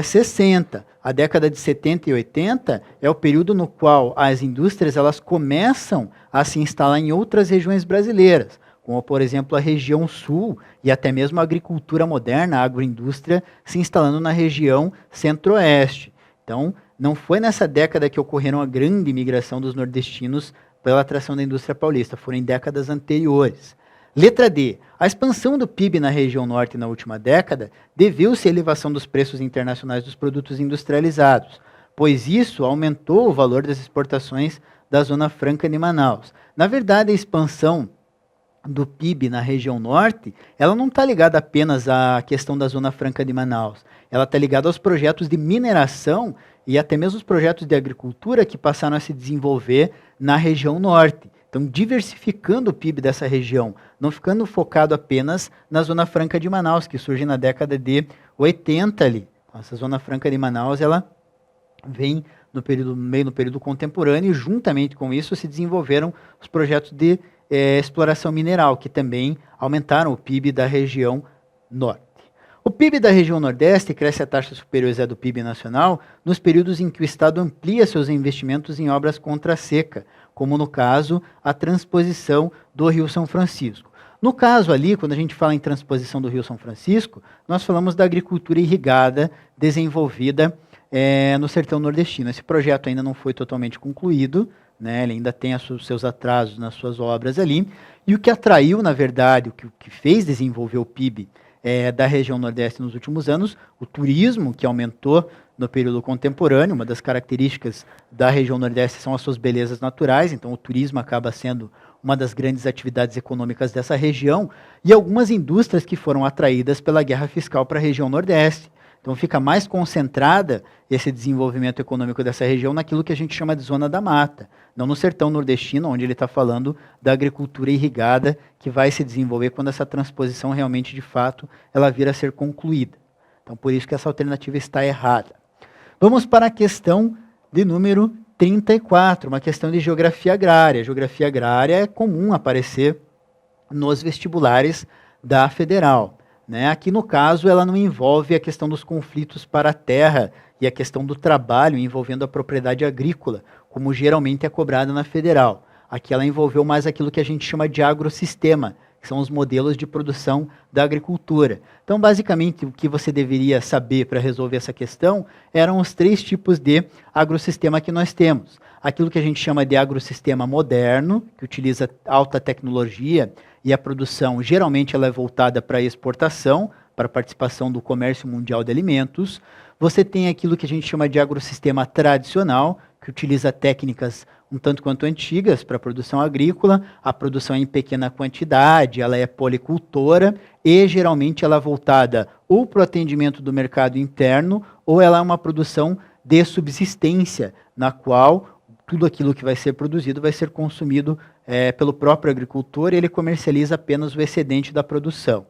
60. A década de 70 e 80 é o período no qual as indústrias elas começam a se instalar em outras regiões brasileiras, como, por exemplo, a região sul e até mesmo a agricultura moderna, a agroindústria, se instalando na região centro-oeste. Então, não foi nessa década que ocorreram a grande migração dos nordestinos pela atração da indústria paulista, foram em décadas anteriores. Letra D. A expansão do PIB na região norte na última década deveu-se à elevação dos preços internacionais dos produtos industrializados, pois isso aumentou o valor das exportações da Zona Franca de Manaus. Na verdade, a expansão do PIB na região norte, ela não está ligada apenas à questão da Zona Franca de Manaus, ela está ligada aos projetos de mineração e até mesmo os projetos de agricultura que passaram a se desenvolver na região norte. Então, diversificando o PIB dessa região, não ficando focado apenas na Zona Franca de Manaus, que surge na década de 80 ali. Então, essa Zona Franca de Manaus, ela vem meio no período contemporâneo e, juntamente com isso, se desenvolveram os projetos de exploração mineral, que também aumentaram o PIB da região norte. O PIB da região Nordeste cresce a taxa superior à do PIB nacional nos períodos em que o Estado amplia seus investimentos em obras contra a seca, como no caso, a transposição do Rio São Francisco. No caso ali, quando a gente fala em transposição do Rio São Francisco, nós falamos da agricultura irrigada desenvolvida no sertão nordestino. Esse projeto ainda não foi totalmente concluído, né? Ele ainda tem os seus atrasos nas suas obras ali, e o que atraiu, na verdade, o que fez desenvolver o PIB da região Nordeste nos últimos anos, o turismo, que aumentou no período contemporâneo. Uma das características da região Nordeste são as suas belezas naturais, então o turismo acaba sendo uma das grandes atividades econômicas dessa região, e algumas indústrias que foram atraídas pela guerra fiscal para a região Nordeste. Então fica mais concentrada esse desenvolvimento econômico dessa região naquilo que a gente chama de zona da mata, não no sertão nordestino, onde ele está falando da agricultura irrigada, que vai se desenvolver quando essa transposição realmente, de fato, ela vir a ser concluída. Então por isso que essa alternativa está errada. Vamos para a questão de número 34, uma questão de geografia agrária. Geografia agrária é comum aparecer nos vestibulares da Federal. Né? Aqui, no caso, ela não envolve a questão dos conflitos para a terra e a questão do trabalho envolvendo a propriedade agrícola, como geralmente é cobrada na Federal. Aqui ela envolveu mais aquilo que a gente chama de agrossistema, que são os modelos de produção da agricultura. Então, basicamente, o que você deveria saber para resolver essa questão eram os 3 tipos de agrossistema que nós temos. Aquilo que a gente chama de agrossistema moderno, que utiliza alta tecnologia, e a produção geralmente ela é voltada para a exportação, para a participação do comércio mundial de alimentos. Você tem aquilo que a gente chama de agrossistema tradicional, que utiliza técnicas um tanto quanto antigas para a produção agrícola. A produção é em pequena quantidade, ela é policultora e geralmente ela é voltada ou para o atendimento do mercado interno, ou ela é uma produção de subsistência, na qual tudo aquilo que vai ser produzido vai ser consumido pelo próprio agricultor, e ele comercializa apenas o excedente da produção.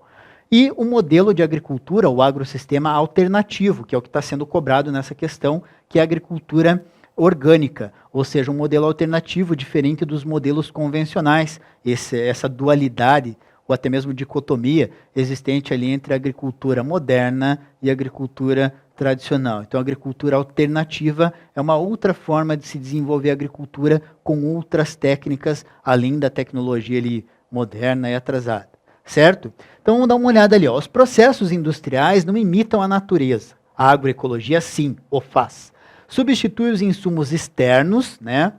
E o modelo de agricultura, o agrossistema alternativo, que é o que está sendo cobrado nessa questão, que é a agricultura orgânica, ou seja, um modelo alternativo diferente dos modelos convencionais, essa dualidade, ou até mesmo dicotomia existente ali entre a agricultura moderna e a agricultura tradicional. Então, a agricultura alternativa é uma outra forma de se desenvolver a agricultura com outras técnicas, além da tecnologia ali moderna e atrasada. Certo? Então, vamos dar uma olhada ali. Ó. Os processos industriais não imitam a natureza. A agroecologia, sim, o faz. Substitui os insumos externos, né,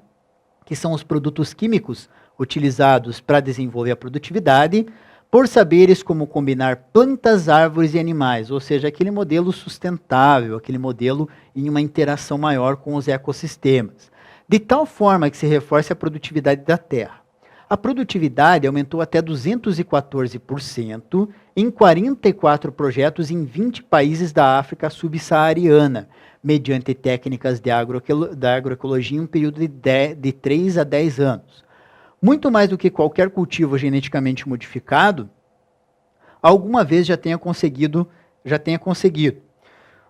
que são os produtos químicos utilizados para desenvolver a produtividade, por saberes como combinar plantas, árvores e animais, ou seja, aquele modelo sustentável, aquele modelo em uma interação maior com os ecossistemas, de tal forma que se reforce a produtividade da terra. A produtividade aumentou até 214% em 44 projetos em 20 países da África subsaariana, mediante técnicas da agroecologia em um período de 3 a 10 anos. Muito mais do que qualquer cultivo geneticamente modificado, alguma vez já tenha conseguido.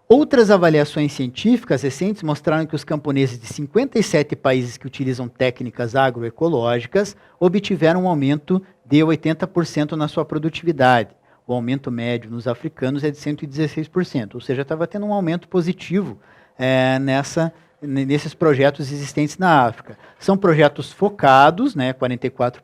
Outras avaliações científicas recentes mostraram que os camponeses de 57 países que utilizam técnicas agroecológicas obtiveram um aumento de 80% na sua produtividade. O aumento médio nos africanos é de 116%, ou seja, estava tendo um aumento positivo nesses projetos existentes na África. São projetos focados, 44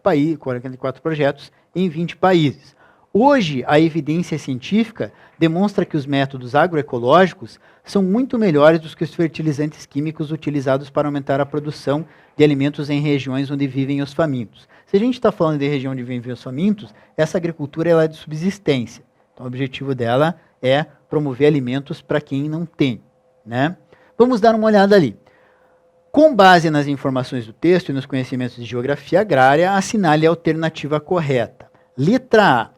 projetos em 20 países. Hoje, a evidência científica demonstra que os métodos agroecológicos são muito melhores do que os fertilizantes químicos utilizados para aumentar a produção de alimentos em regiões onde vivem os famintos. Se a gente está falando de região onde vivem os famintos, essa agricultura ela é de subsistência. Então, o objetivo dela é promover alimentos para quem não tem. Né? Vamos dar uma olhada ali. Com base nas informações do texto e nos conhecimentos de geografia agrária, assinale a alternativa correta. Letra A.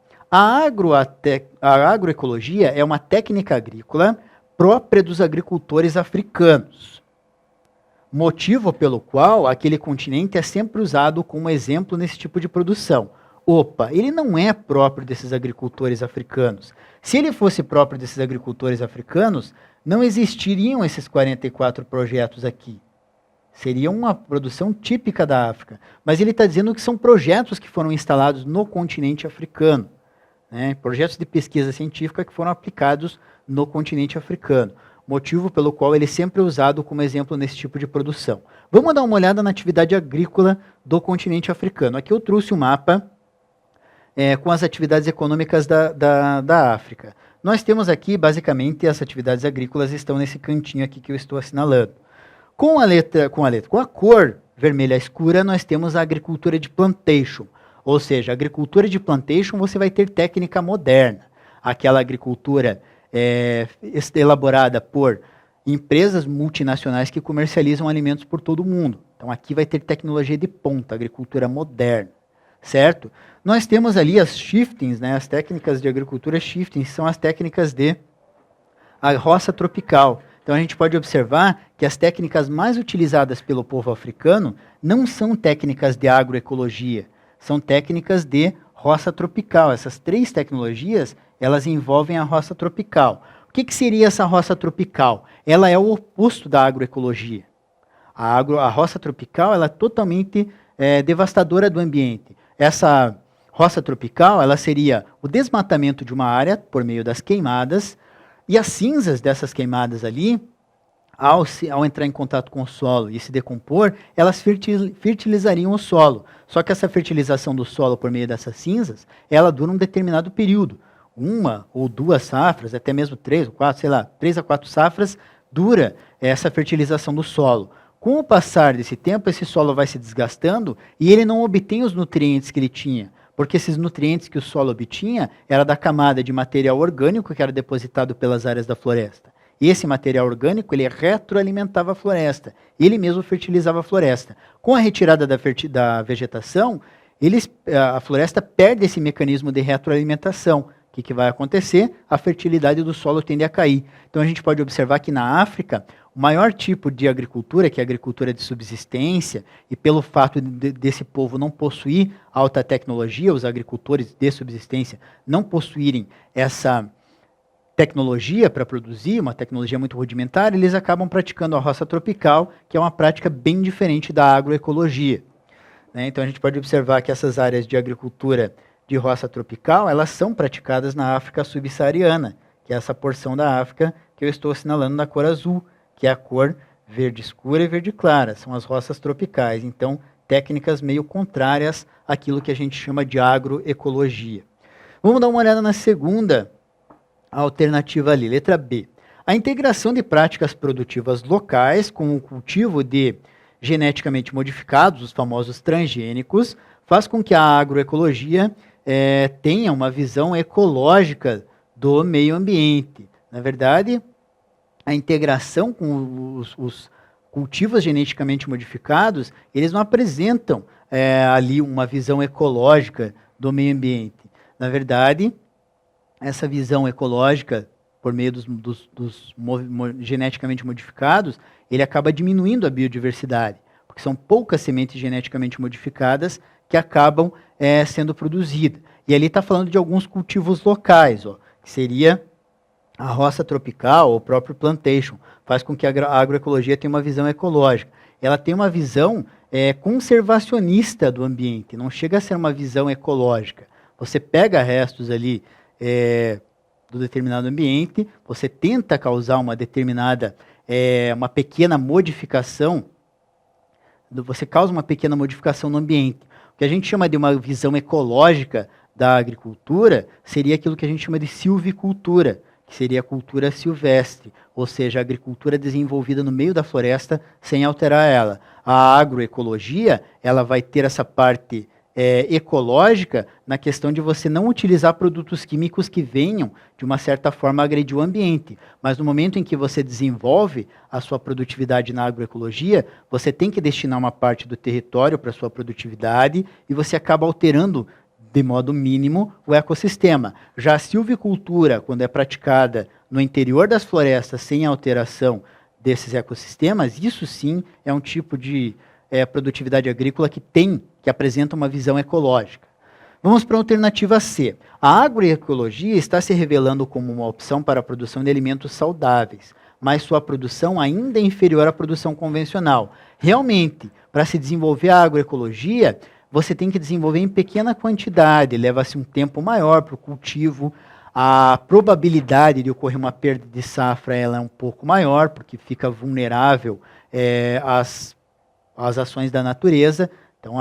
A agroecologia é uma técnica agrícola própria dos agricultores africanos, motivo pelo qual aquele continente é sempre usado como exemplo nesse tipo de produção. Opa, ele não é próprio desses agricultores africanos. Se ele fosse próprio desses agricultores africanos, não existiriam esses 44 projetos aqui. Seria uma produção típica da África. Mas ele está dizendo que são projetos que foram instalados no continente africano. Projetos de pesquisa científica que foram aplicados no continente africano. Motivo pelo qual ele sempre é usado como exemplo nesse tipo de produção. Vamos dar uma olhada na atividade agrícola do continente africano. Aqui eu trouxe um mapa com as atividades econômicas da África. Nós temos aqui, basicamente, as atividades agrícolas estão nesse cantinho aqui que eu estou assinalando. Com a cor vermelha escura, nós temos a agricultura de plantation. Ou seja, a agricultura de plantation você vai ter técnica moderna. aquela agricultura elaborada por empresas multinacionais que comercializam alimentos por todo o mundo. Então aqui vai ter tecnologia de ponta, agricultura moderna, certo? Nós temos ali as shiftings, né, as técnicas de agricultura shiftings, são as técnicas de a roça tropical. Então a gente pode observar que as técnicas mais utilizadas pelo povo africano não são técnicas de agroecologia, são técnicas de roça tropical. Essas três tecnologias, elas envolvem a roça tropical. O que seria essa roça tropical? Ela é o oposto da agroecologia. A roça tropical, ela é totalmente devastadora do ambiente. Essa roça tropical, ela seria o desmatamento de uma área por meio das queimadas, e as cinzas dessas queimadas ali, ao entrar em contato com o solo e se decompor, elas fertilizariam o solo. Só que essa fertilização do solo por meio dessas cinzas, ela dura um determinado período. 1 ou 2 safras, até mesmo 3 ou 4, sei lá, 3 a 4 safras, dura essa fertilização do solo. Com o passar desse tempo, esse solo vai se desgastando e ele não obtém os nutrientes que ele tinha. Porque esses nutrientes que o solo obtinha era da camada de material orgânico que era depositado pelas áreas da floresta. E esse material orgânico, ele retroalimentava a floresta. Ele mesmo fertilizava a floresta. Com a retirada da vegetação, a floresta perde esse mecanismo de retroalimentação. O que vai acontecer? A fertilidade do solo tende a cair. Então a gente pode observar que na África, o maior tipo de agricultura, que é a agricultura de subsistência, e pelo fato desse povo não possuir alta tecnologia, os agricultores de subsistência não possuírem essa tecnologia para produzir, uma tecnologia muito rudimentar, eles acabam praticando a roça tropical, que é uma prática bem diferente da agroecologia. Né? Então a gente pode observar que essas áreas de agricultura de roça tropical, elas são praticadas na África subsaariana, que é essa porção da África que eu estou assinalando na cor azul, que é a cor verde escura e verde clara, são as roças tropicais. Então, técnicas meio contrárias àquilo que a gente chama de agroecologia. Vamos dar uma olhada na segunda alternativa ali, letra B. A integração de práticas produtivas locais com o cultivo de geneticamente modificados, os famosos transgênicos, faz com que a agroecologia tenha uma visão ecológica do meio ambiente. Na verdade, a integração com os cultivos geneticamente modificados, eles não apresentam ali uma visão ecológica do meio ambiente. Na verdade, essa visão ecológica, por meio dos geneticamente modificados, ele acaba diminuindo a biodiversidade, porque são poucas sementes geneticamente modificadas que acabam sendo produzidas. E ali está falando de alguns cultivos locais, ó, que seria a roça tropical, ou o próprio plantation, faz com que a agroecologia tenha uma visão ecológica. Ela tem uma visão conservacionista do ambiente, não chega a ser uma visão ecológica. Você pega restos ali do determinado ambiente, você tenta causar uma determinada, uma pequena modificação, você causa uma pequena modificação no ambiente. O que a gente chama de uma visão ecológica da agricultura seria aquilo que a gente chama de silvicultura, que seria a cultura silvestre, ou seja, a agricultura desenvolvida no meio da floresta sem alterar ela. A agroecologia, ela vai ter essa parte ecológica na questão de você não utilizar produtos químicos que venham, de uma certa forma, agredir o ambiente. Mas no momento em que você desenvolve a sua produtividade na agroecologia, você tem que destinar uma parte do território para a sua produtividade e você acaba alterando de modo mínimo o ecossistema. Já a silvicultura, quando é praticada no interior das florestas sem alteração desses ecossistemas, isso sim é um tipo de produtividade agrícola que apresenta uma visão ecológica. Vamos para a alternativa C. A agroecologia está se revelando como uma opção para a produção de alimentos saudáveis, mas sua produção ainda é inferior à produção convencional. Realmente, para se desenvolver a agroecologia, você tem que desenvolver em pequena quantidade, leva-se um tempo maior para o cultivo, a probabilidade de ocorrer uma perda de safra ela é um pouco maior, porque fica vulnerável às ações da natureza. Então,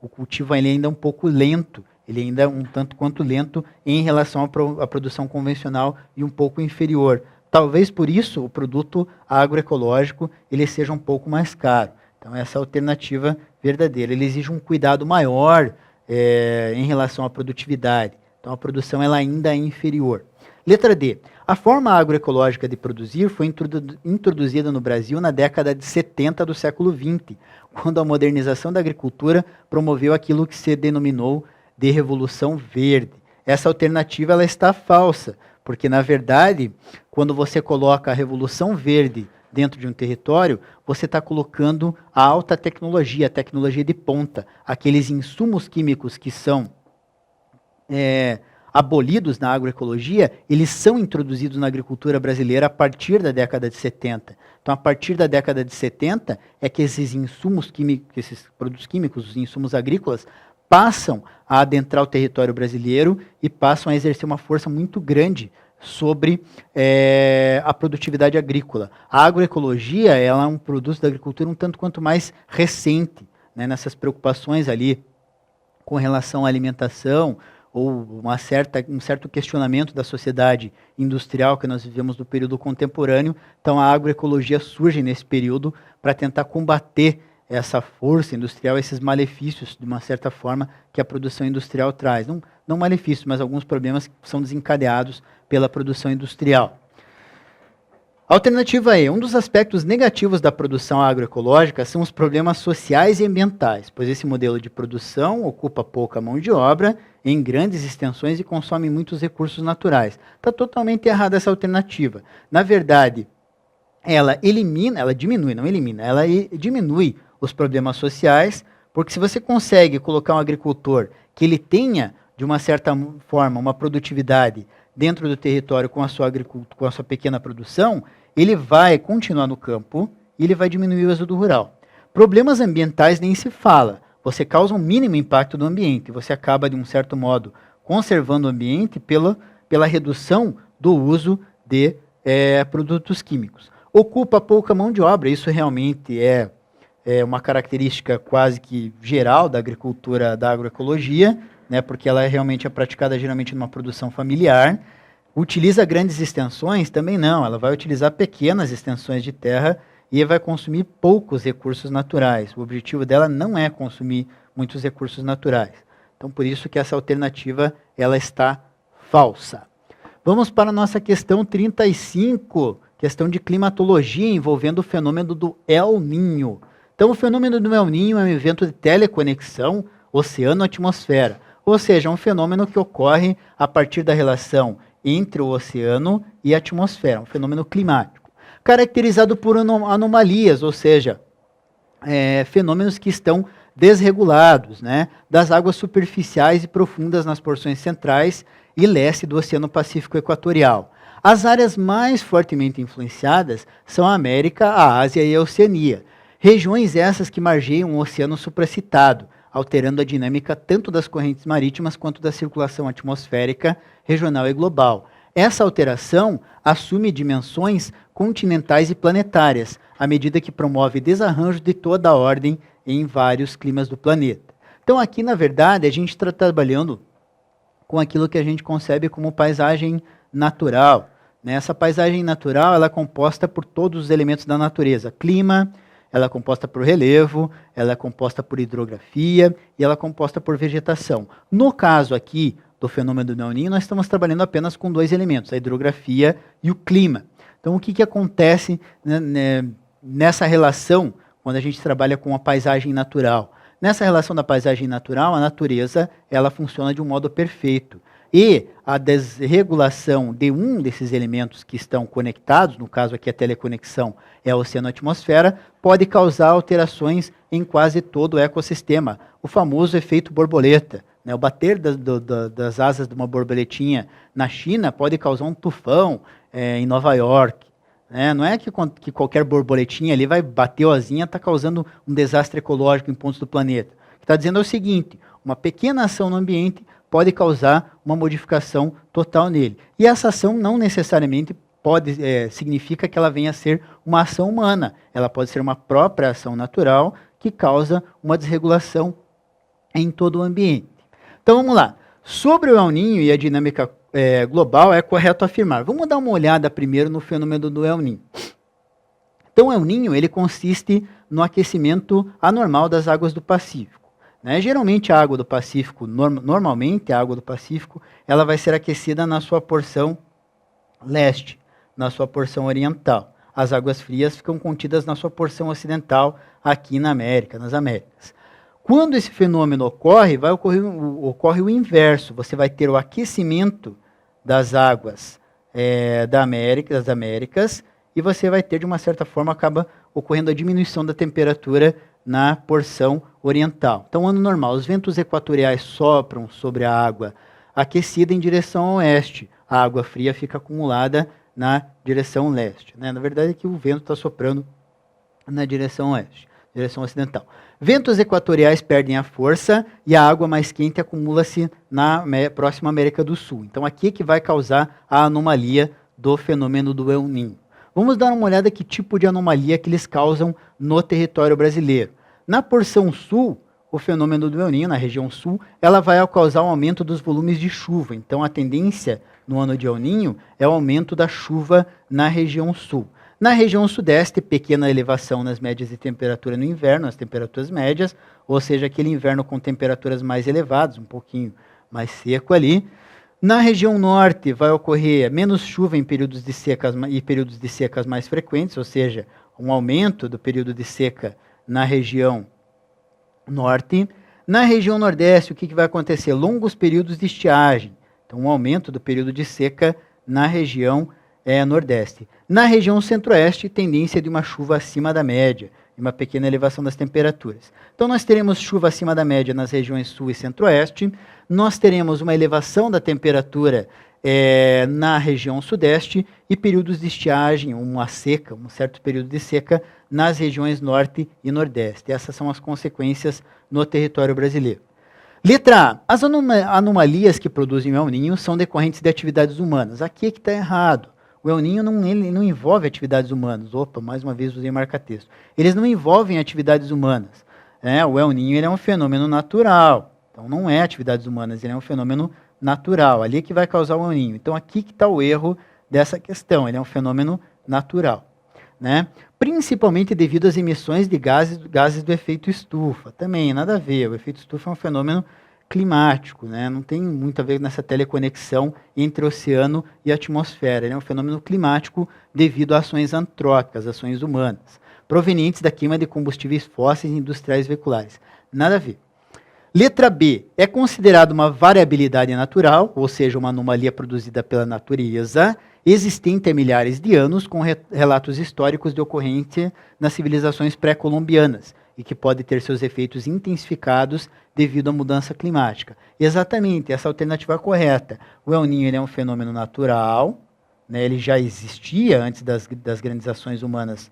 o cultivo ele ainda é um pouco lento, ele ainda é um tanto quanto lento em relação à produção convencional e um pouco inferior. Talvez por isso o produto agroecológico ele seja um pouco mais caro. Então, essa é a alternativa verdadeira. Ele exige um cuidado maior em relação à produtividade. Então, a produção ela ainda é inferior. Letra D. A forma agroecológica de produzir foi introduzida no Brasil na década de 70 do século XX, quando a modernização da agricultura promoveu aquilo que se denominou de Revolução Verde. Essa alternativa ela está falsa, porque, na verdade, quando você coloca a Revolução Verde dentro de um território, você está colocando a alta tecnologia, a tecnologia de ponta, aqueles insumos químicos que são abolidos na agroecologia, eles são introduzidos na agricultura brasileira a partir da década de 70. Então, a partir da década de 70, é que esses insumos químicos, esses produtos químicos, os insumos agrícolas, passam a adentrar o território brasileiro e passam a exercer uma força muito grande sobre a produtividade agrícola. A agroecologia ela é um produto da agricultura um tanto quanto mais recente, né, nessas preocupações ali com relação à alimentação, ou um certo questionamento da sociedade industrial que nós vivemos no período contemporâneo. Então a agroecologia surge nesse período para tentar combater essa força industrial, esses malefícios, de uma certa forma, que a produção industrial traz. Não malefícios, mas alguns problemas que são desencadeados pela produção industrial. Alternativa E. Um dos aspectos negativos da produção agroecológica são os problemas sociais e ambientais, pois esse modelo de produção ocupa pouca mão de obra em grandes extensões e consome muitos recursos naturais. Está totalmente errada essa alternativa. Na verdade, ela diminui os problemas sociais, porque se você consegue colocar um agricultor que ele tenha, de uma certa forma, uma produtividade dentro do território com a sua pequena produção, ele vai continuar no campo e ele vai diminuir o êxodo rural. Problemas ambientais nem se fala. Você causa um mínimo impacto no ambiente. Você acaba, de um certo modo, conservando o ambiente pela redução do uso de produtos químicos. Ocupa pouca mão de obra. Isso realmente é uma característica quase que geral da agricultura, da agroecologia, né, porque ela realmente é praticada geralmente numa produção familiar. Utiliza grandes extensões? Também não. Ela vai utilizar pequenas extensões de terra e vai consumir poucos recursos naturais. O objetivo dela não é consumir muitos recursos naturais. Então, por isso que essa alternativa ela está falsa. Vamos para a nossa questão 35, questão de climatologia envolvendo o fenômeno do El Niño. Então, o fenômeno do El Niño é um evento de teleconexão oceano-atmosfera, ou seja, um fenômeno que ocorre a partir da relação entre o oceano e a atmosfera, um fenômeno climático, caracterizado por anomalias, ou seja, fenômenos que estão desregulados, né, das águas superficiais e profundas nas porções centrais e leste do Oceano Pacífico Equatorial. As áreas mais fortemente influenciadas são a América, a Ásia e a Oceania, regiões essas que margeiam o oceano supracitado, alterando a dinâmica tanto das correntes marítimas quanto da circulação atmosférica regional e global. Essa alteração assume dimensões continentais e planetárias, à medida que promove desarranjo de toda a ordem em vários climas do planeta. Então aqui, na verdade, a gente está trabalhando com aquilo que a gente concebe como paisagem natural. Né? Essa paisagem natural ela é composta por todos os elementos da natureza. Clima, ela é composta por relevo, ela é composta por hidrografia e ela é composta por vegetação. No caso aqui do fenômeno do El Niño, nós estamos trabalhando apenas com dois elementos, a hidrografia e o clima. Então, o que acontece nessa relação quando a gente trabalha com a paisagem natural? Nessa relação da paisagem natural, a natureza ela funciona de um modo perfeito. E a desregulação de um desses elementos que estão conectados, no caso aqui a teleconexão é a oceano-atmosfera, pode causar alterações em quase todo o ecossistema, o famoso efeito borboleta. Né? O bater das asas de uma borboletinha na China pode causar um tufão em Nova York. Né? Não é que qualquer borboletinha ali vai bater a asinha, está causando um desastre ecológico em pontos do planeta. O que está dizendo é o seguinte, uma pequena ação no ambiente pode causar uma modificação total nele. E essa ação não necessariamente significa que ela venha a ser uma ação humana. Ela pode ser uma própria ação natural que causa uma desregulação em todo o ambiente. Então vamos lá. Sobre o El Niño e a dinâmica global, é correto afirmar. Vamos dar uma olhada primeiro no fenômeno do El Niño. Então o El Niño ele consiste no aquecimento anormal das águas do Pacífico. Né? Geralmente a água do Pacífico, normalmente a água do Pacífico, ela vai ser aquecida na sua porção leste, na sua porção oriental. As águas frias ficam contidas na sua porção ocidental, aqui na América, nas Américas. Quando esse fenômeno ocorre, ocorre o inverso. Você vai ter o aquecimento das águas das Américas, e você vai ter, de uma certa forma, acaba ocorrendo a diminuição da temperatura na porção oriental. Então, ano normal, os ventos equatoriais sopram sobre a água aquecida em direção ao oeste. A água fria fica acumulada na direção leste. Né? Na verdade, é que o vento está soprando na direção oeste, direção ocidental. Ventos equatoriais perdem a força e a água mais quente acumula-se na próxima América do Sul. Então, aqui é que vai causar a anomalia do fenômeno do El Niño. Vamos dar uma olhada que tipo de anomalia que eles causam no território brasileiro. Na porção sul, o fenômeno do El Niño, na região sul, ela vai causar um aumento dos volumes de chuva. Então, a tendência no ano de El Niño é o aumento da chuva na região sul. Na região sudeste, pequena elevação nas médias de temperatura no inverno, as temperaturas médias, ou seja, aquele inverno com temperaturas mais elevadas, um pouquinho mais seco ali. Na região norte vai ocorrer menos chuva em períodos de secas e períodos de secas mais frequentes, ou seja, um aumento do período de seca na região norte. Na região nordeste, o que vai acontecer? Longos períodos de estiagem, então um aumento do período de seca na região nordeste. Na região centro-oeste, tendência de uma chuva acima da média, e uma pequena elevação das temperaturas. Então nós teremos chuva acima da média nas regiões sul e centro-oeste, nós teremos uma elevação da temperatura na região sudeste e períodos de estiagem, uma seca, um certo período de seca nas regiões norte e nordeste. Essas são as consequências no território brasileiro. Letra A. As anomalias que produzem o El Niño são decorrentes de atividades humanas. Aqui é que está errado. O El Niño não envolve atividades humanas. Opa, mais uma vez usei marca-texto. Eles não envolvem atividades humanas. O El Niño ele é um fenômeno natural. Então não é atividades humanas, ele é um fenômeno natural. Ali é que vai causar o El Niño. Então aqui que está o erro dessa questão. Ele é um fenômeno natural. Né? Principalmente devido às emissões de gases do efeito estufa. Também, nada a ver. O efeito estufa é um fenômeno climático, né? Não tem muito a ver nessa teleconexão entre oceano e atmosfera. Ele é um fenômeno climático devido a ações antrópicas, ações humanas, provenientes da queima de combustíveis fósseis e industriais veiculares. Nada a ver. Letra B. É considerado uma variabilidade natural, ou seja, uma anomalia produzida pela natureza, existente há milhares de anos, com relatos históricos de ocorrência nas civilizações pré-colombianas, e que pode ter seus efeitos intensificados devido à mudança climática. Exatamente, essa alternativa é correta. O El Niño ele é um fenômeno natural, né, ele já existia antes das grandes ações humanas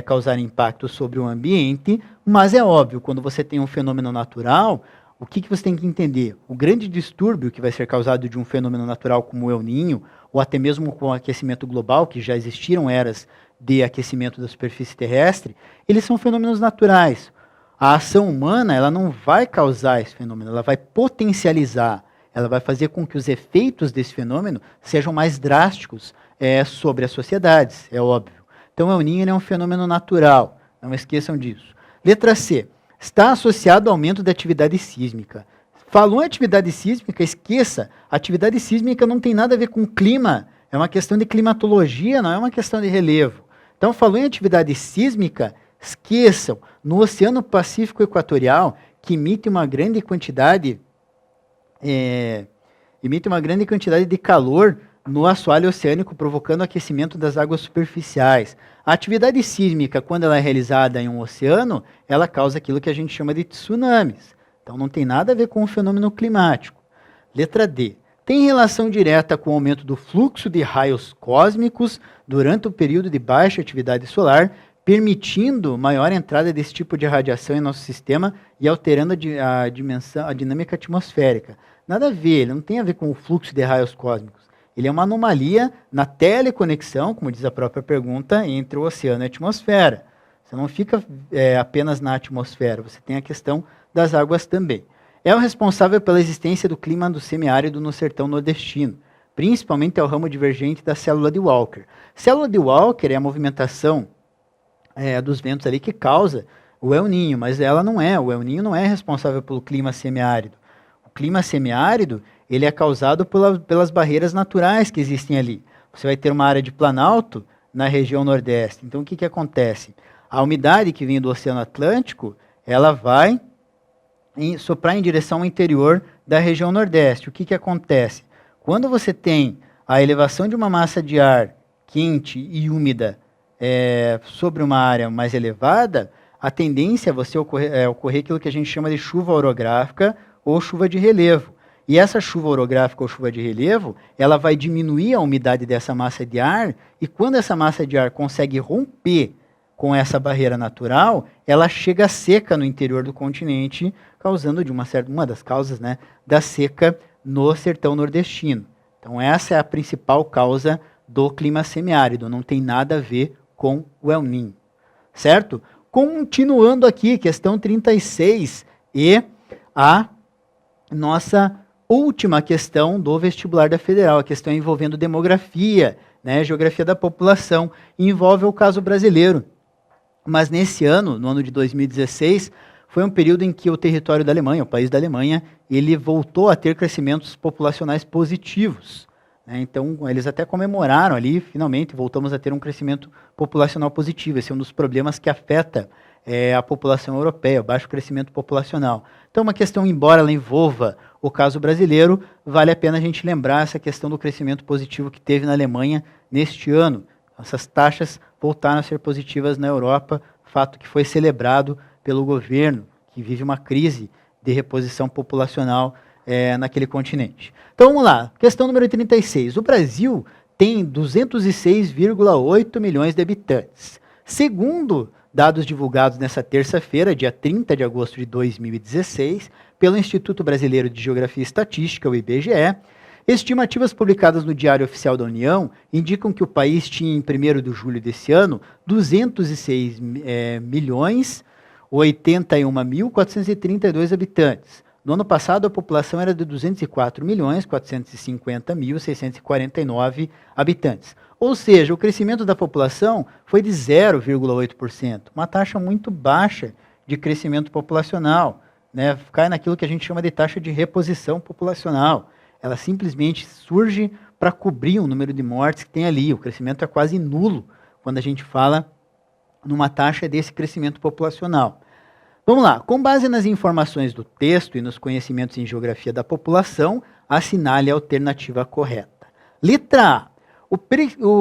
causarem impacto sobre o ambiente, mas é óbvio, quando você tem um fenômeno natural, o que você tem que entender? O grande distúrbio que vai ser causado de um fenômeno natural como o El Niño, ou até mesmo com o aquecimento global, que já existiram eras de aquecimento da superfície terrestre, eles são fenômenos naturais. A ação humana ela não vai causar esse fenômeno, ela vai potencializar, ela vai fazer com que os efeitos desse fenômeno sejam mais drásticos sobre as sociedades, é óbvio. Então, o El Niño é um fenômeno natural, não esqueçam disso. Letra C. Está associado ao aumento da atividade sísmica. Falou em atividade sísmica, esqueça, a atividade sísmica não tem nada a ver com clima, é uma questão de climatologia, não é uma questão de relevo. Então, falou em atividade sísmica, esqueçam, no Oceano Pacífico Equatorial, que emite uma grande quantidade de calor no assoalho oceânico, provocando aquecimento das águas superficiais. A atividade sísmica, quando ela é realizada em um oceano, ela causa aquilo que a gente chama de tsunamis. Então não tem nada a ver com o fenômeno climático. Letra D. Tem relação direta com o aumento do fluxo de raios cósmicos durante o período de baixa atividade solar, permitindo maior entrada desse tipo de radiação em nosso sistema e alterando a dinâmica atmosférica. Nada a ver, ele não tem a ver com o fluxo de raios cósmicos. Ele é uma anomalia na teleconexão, como diz a própria pergunta, entre o oceano e a atmosfera. Você não fica apenas na atmosfera, você tem a questão das águas também. É o responsável pela existência do clima do semiárido no sertão nordestino, principalmente ao ramo divergente da célula de Walker. Célula de Walker é a movimentação dos ventos ali que causa o El Niño, mas ela não é. O El Niño não é responsável pelo clima semiárido. O clima semiárido ele é causado pelas barreiras naturais que existem ali. você vai ter uma área de planalto na região nordeste. Então, o que acontece? A umidade que vem do Oceano Atlântico, ela vai soprar em direção ao interior da região nordeste. O que acontece? Quando você tem a elevação de uma massa de ar quente e úmida sobre uma área mais elevada, a tendência é você ocorrer aquilo que a gente chama de chuva orográfica ou chuva de relevo. E essa chuva orográfica ou chuva de relevo, ela vai diminuir a umidade dessa massa de ar, e quando essa massa de ar consegue romper com essa barreira natural, ela chega seca no interior do continente, causando uma das causas, né, da seca no sertão nordestino. Então essa é a principal causa do clima semiárido, não tem nada a ver com o El Niño, certo? Continuando aqui, questão 36 e a nossa última questão do vestibular da Federal, a questão envolvendo demografia, né, geografia da população, envolve o caso brasileiro. Mas nesse ano, no ano de 2016, foi um período em que o território da Alemanha, o país da Alemanha, ele voltou a ter crescimentos populacionais positivos. Né? Então, eles até comemoraram ali, finalmente, voltamos a ter um crescimento populacional positivo. Esse é um dos problemas que afeta a população europeia, o baixo crescimento populacional. Então, uma questão, embora ela envolva o caso brasileiro, vale a pena a gente lembrar essa questão do crescimento positivo que teve na Alemanha neste ano. Essas taxas voltaram a ser positivas na Europa, fato que foi celebrado pelo governo, que vive uma crise de reposição populacional naquele continente. Então vamos lá, questão número 36. O Brasil tem 206,8 milhões de habitantes. Segundo dados divulgados nessa terça-feira, dia 30 de agosto de 2016, pelo Instituto Brasileiro de Geografia e Estatística, o IBGE, estimativas publicadas no Diário Oficial da União indicam que o país tinha, em 1º de julho desse ano, 206 milhões 81.432 habitantes. No ano passado, a população era de 204.450.649 habitantes. Ou seja, o crescimento da população foi de 0,8%, uma taxa muito baixa de crescimento populacional, né? Cai naquilo que a gente chama de taxa de reposição populacional. Ela simplesmente surge para cobrir o número de mortes que tem ali. O crescimento é quase nulo quando a gente fala numa taxa desse crescimento populacional. Vamos lá, com base nas informações do texto e nos conhecimentos em geografia da população, assinale a alternativa correta. Letra A. O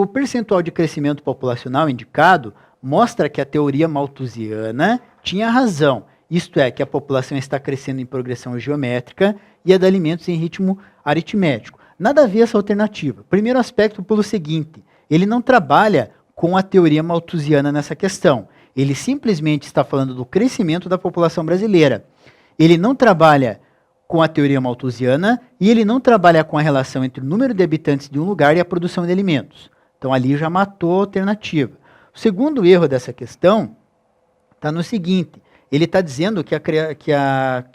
percentual de crescimento populacional indicado mostra que a teoria malthusiana tinha razão, isto é, que a população está crescendo em progressão geométrica e a de alimentos em ritmo aritmético. Nada a ver essa alternativa. Primeiro aspecto pelo seguinte, ele não trabalha com a teoria malthusiana nessa questão. Ele simplesmente está falando do crescimento da população brasileira. Ele não trabalha com a teoria malthusiana e ele não trabalha com a relação entre o número de habitantes de um lugar e a produção de alimentos. Então ali já matou a alternativa. O segundo erro dessa questão está no seguinte, ele está dizendo que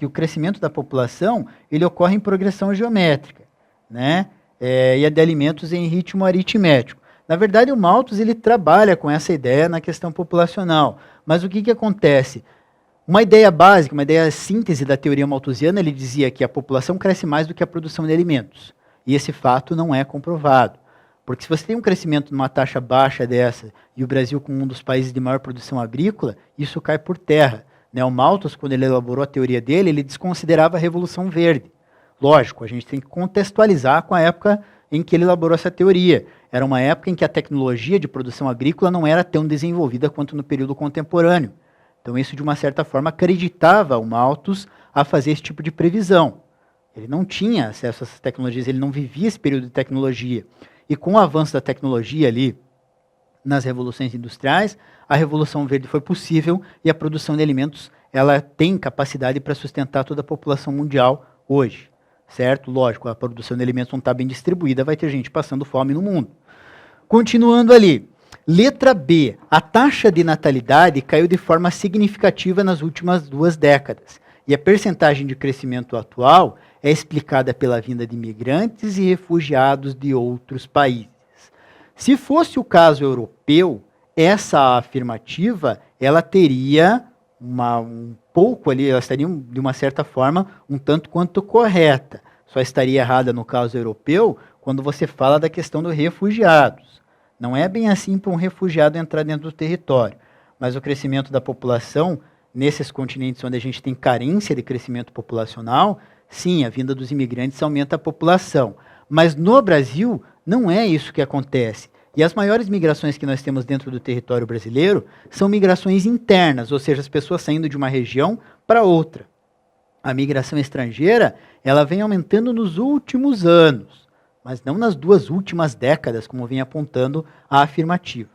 o crescimento da população ele ocorre em progressão geométrica, né? E a de alimentos em ritmo aritmético. Na verdade, o Malthus ele trabalha com essa ideia na questão populacional. Mas o que acontece? Uma ideia básica, uma ideia síntese da teoria malthusiana, ele dizia que a população cresce mais do que a produção de alimentos. E esse fato não é comprovado. Porque se você tem um crescimento numa taxa baixa dessa, e o Brasil como um dos países de maior produção agrícola, isso cai por terra. Né? O Malthus, quando ele elaborou a teoria dele, ele desconsiderava a Revolução Verde. Lógico, a gente tem que contextualizar com a época em que ele elaborou essa teoria. Era uma época em que a tecnologia de produção agrícola não era tão desenvolvida quanto no período contemporâneo. Então isso, de uma certa forma, acreditava o Malthus a fazer esse tipo de previsão. Ele não tinha acesso a essas tecnologias, ele não vivia esse período de tecnologia. E com o avanço da tecnologia ali, nas revoluções industriais, a Revolução Verde foi possível e a produção de alimentos ela tem capacidade para sustentar toda a população mundial hoje. Certo? Lógico, a produção de alimentos não está bem distribuída, vai ter gente passando fome no mundo. Continuando ali. Letra B. A taxa de natalidade caiu de forma significativa nas últimas 2 décadas. E a percentagem de crescimento atual é explicada pela vinda de imigrantes e refugiados de outros países. Se fosse o caso europeu, essa afirmativa ela teria um pouco ali, elas estariam de uma certa forma um tanto quanto correta. só estaria errada no caso europeu quando você fala da questão dos refugiados. Não é bem assim para um refugiado entrar dentro do território, mas o crescimento da população nesses continentes onde a gente tem carência de crescimento populacional, sim, a vinda dos imigrantes aumenta a população. Mas no Brasil não é isso que acontece. E as maiores migrações que nós temos dentro do território brasileiro são migrações internas, ou seja, as pessoas saindo de uma região para outra. A migração estrangeira, ela vem aumentando nos últimos anos, mas não nas 2 últimas décadas, como vem apontando a afirmativa.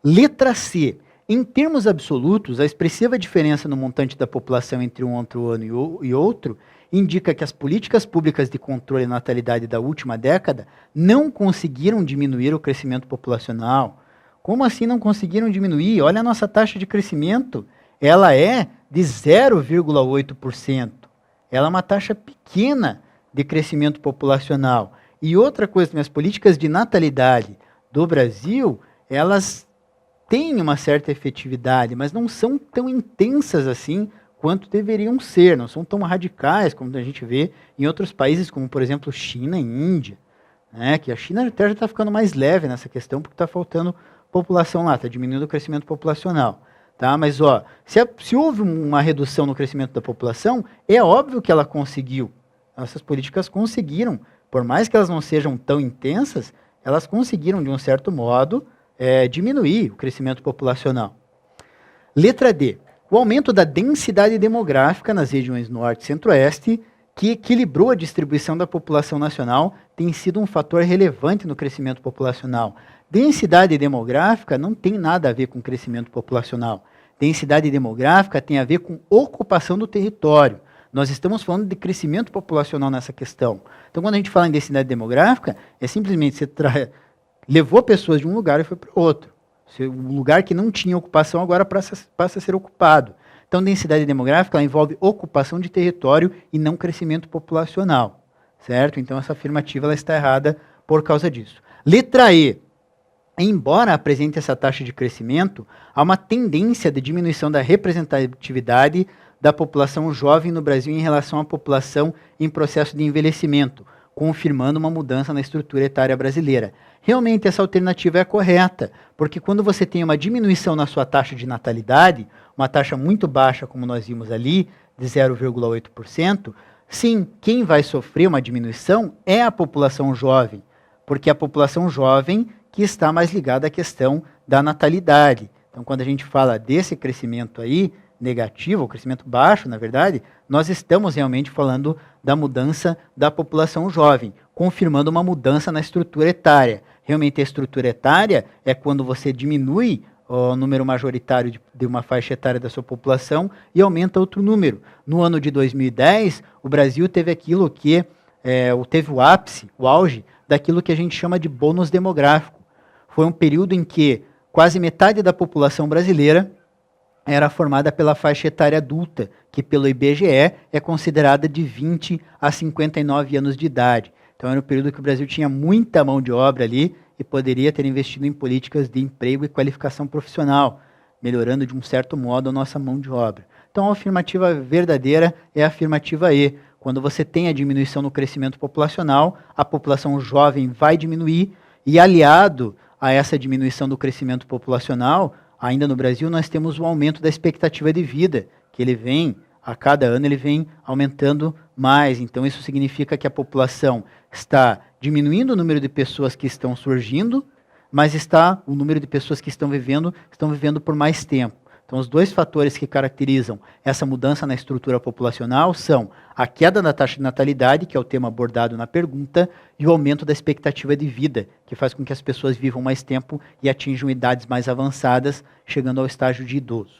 Letra C. Em termos absolutos, a expressiva diferença no montante da população entre um outro ano e outro indica que as políticas públicas de controle da natalidade da última década não conseguiram diminuir o crescimento populacional. Como assim não conseguiram diminuir? Olha a nossa taxa de crescimento, ela é de 0,8%. Ela é uma taxa pequena de crescimento populacional. E outra coisa, as políticas de natalidade do Brasil, elas têm uma certa efetividade, mas não são tão intensas assim quanto deveriam ser, não são tão radicais como a gente vê em outros países, como por exemplo China e Índia, né? Que a China até já está ficando mais leve nessa questão, porque está faltando população lá, está diminuindo o crescimento populacional. Tá? Mas se houve uma redução no crescimento da população, é óbvio que ela conseguiu. Essas políticas conseguiram, por mais que elas não sejam tão intensas, elas conseguiram, de um certo modo, diminuir o crescimento populacional. Letra D. O aumento da densidade demográfica nas regiões norte e centro-oeste, que equilibrou a distribuição da população nacional, tem sido um fator relevante no crescimento populacional. Densidade demográfica não tem nada a ver com crescimento populacional. Densidade demográfica tem a ver com ocupação do território. Nós estamos falando de crescimento populacional nessa questão. Então, quando a gente fala em densidade demográfica, é simplesmente você levou pessoas de um lugar e foi para outro. Um lugar que não tinha ocupação agora passa a ser ocupado. Então, densidade demográfica ela envolve ocupação de território e não crescimento populacional. Certo? Então, essa afirmativa ela está errada por causa disso. Letra E. Embora apresente essa taxa de crescimento, há uma tendência de diminuição da representatividade da população jovem no Brasil em relação à população em processo de envelhecimento, confirmando uma mudança na estrutura etária brasileira. Realmente essa alternativa é correta, porque quando você tem uma diminuição na sua taxa de natalidade, uma taxa muito baixa, como nós vimos ali, de 0,8%, sim, quem vai sofrer uma diminuição é a população jovem, porque é a população jovem que está mais ligada à questão da natalidade. Então, quando a gente fala desse crescimento aí, negativo, ou crescimento baixo, na verdade, nós estamos realmente falando da mudança da população jovem, confirmando uma mudança na estrutura etária. Realmente a estrutura etária é quando você diminui o número majoritário de uma faixa etária da sua população e aumenta outro número. No ano de 2010, o Brasil teve aquilo que teve o ápice, o auge, daquilo que a gente chama de bônus demográfico. Foi um período em que quase metade da população brasileira era formada pela faixa etária adulta, que pelo IBGE é considerada de 20 a 59 anos de idade. Então era um período que o Brasil tinha muita mão de obra ali e poderia ter investido em políticas de emprego e qualificação profissional, melhorando de um certo modo a nossa mão de obra. Então a afirmativa verdadeira é a afirmativa E. Quando você tem a diminuição no crescimento populacional, a população jovem vai diminuir e aliado a essa diminuição do crescimento populacional, ainda no Brasil, nós temos o aumento da expectativa de vida, que ele vem, a cada ano, ele vem aumentando mais. Então, isso significa que a população está diminuindo o número de pessoas que estão surgindo, mas o número de pessoas que estão vivendo por mais tempo. Então, os dois fatores que caracterizam essa mudança na estrutura populacional são a queda da taxa de natalidade, que é o tema abordado na pergunta, e o aumento da expectativa de vida, que faz com que as pessoas vivam mais tempo e atinjam idades mais avançadas, chegando ao estágio de idoso.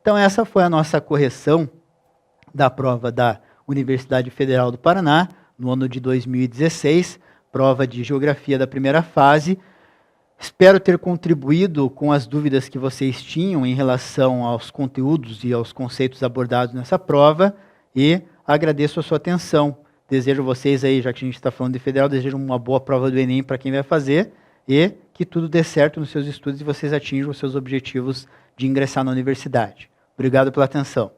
Então, essa foi a nossa correção da prova da Universidade Federal do Paraná, no ano de 2016, prova de Geografia da primeira fase. Espero ter contribuído com as dúvidas que vocês tinham em relação aos conteúdos e aos conceitos abordados nessa prova e agradeço a sua atenção. Desejo a vocês aí, já que a gente está falando de federal, desejo uma boa prova do Enem para quem vai fazer e que tudo dê certo nos seus estudos e vocês atinjam os seus objetivos de ingressar na universidade. Obrigado pela atenção.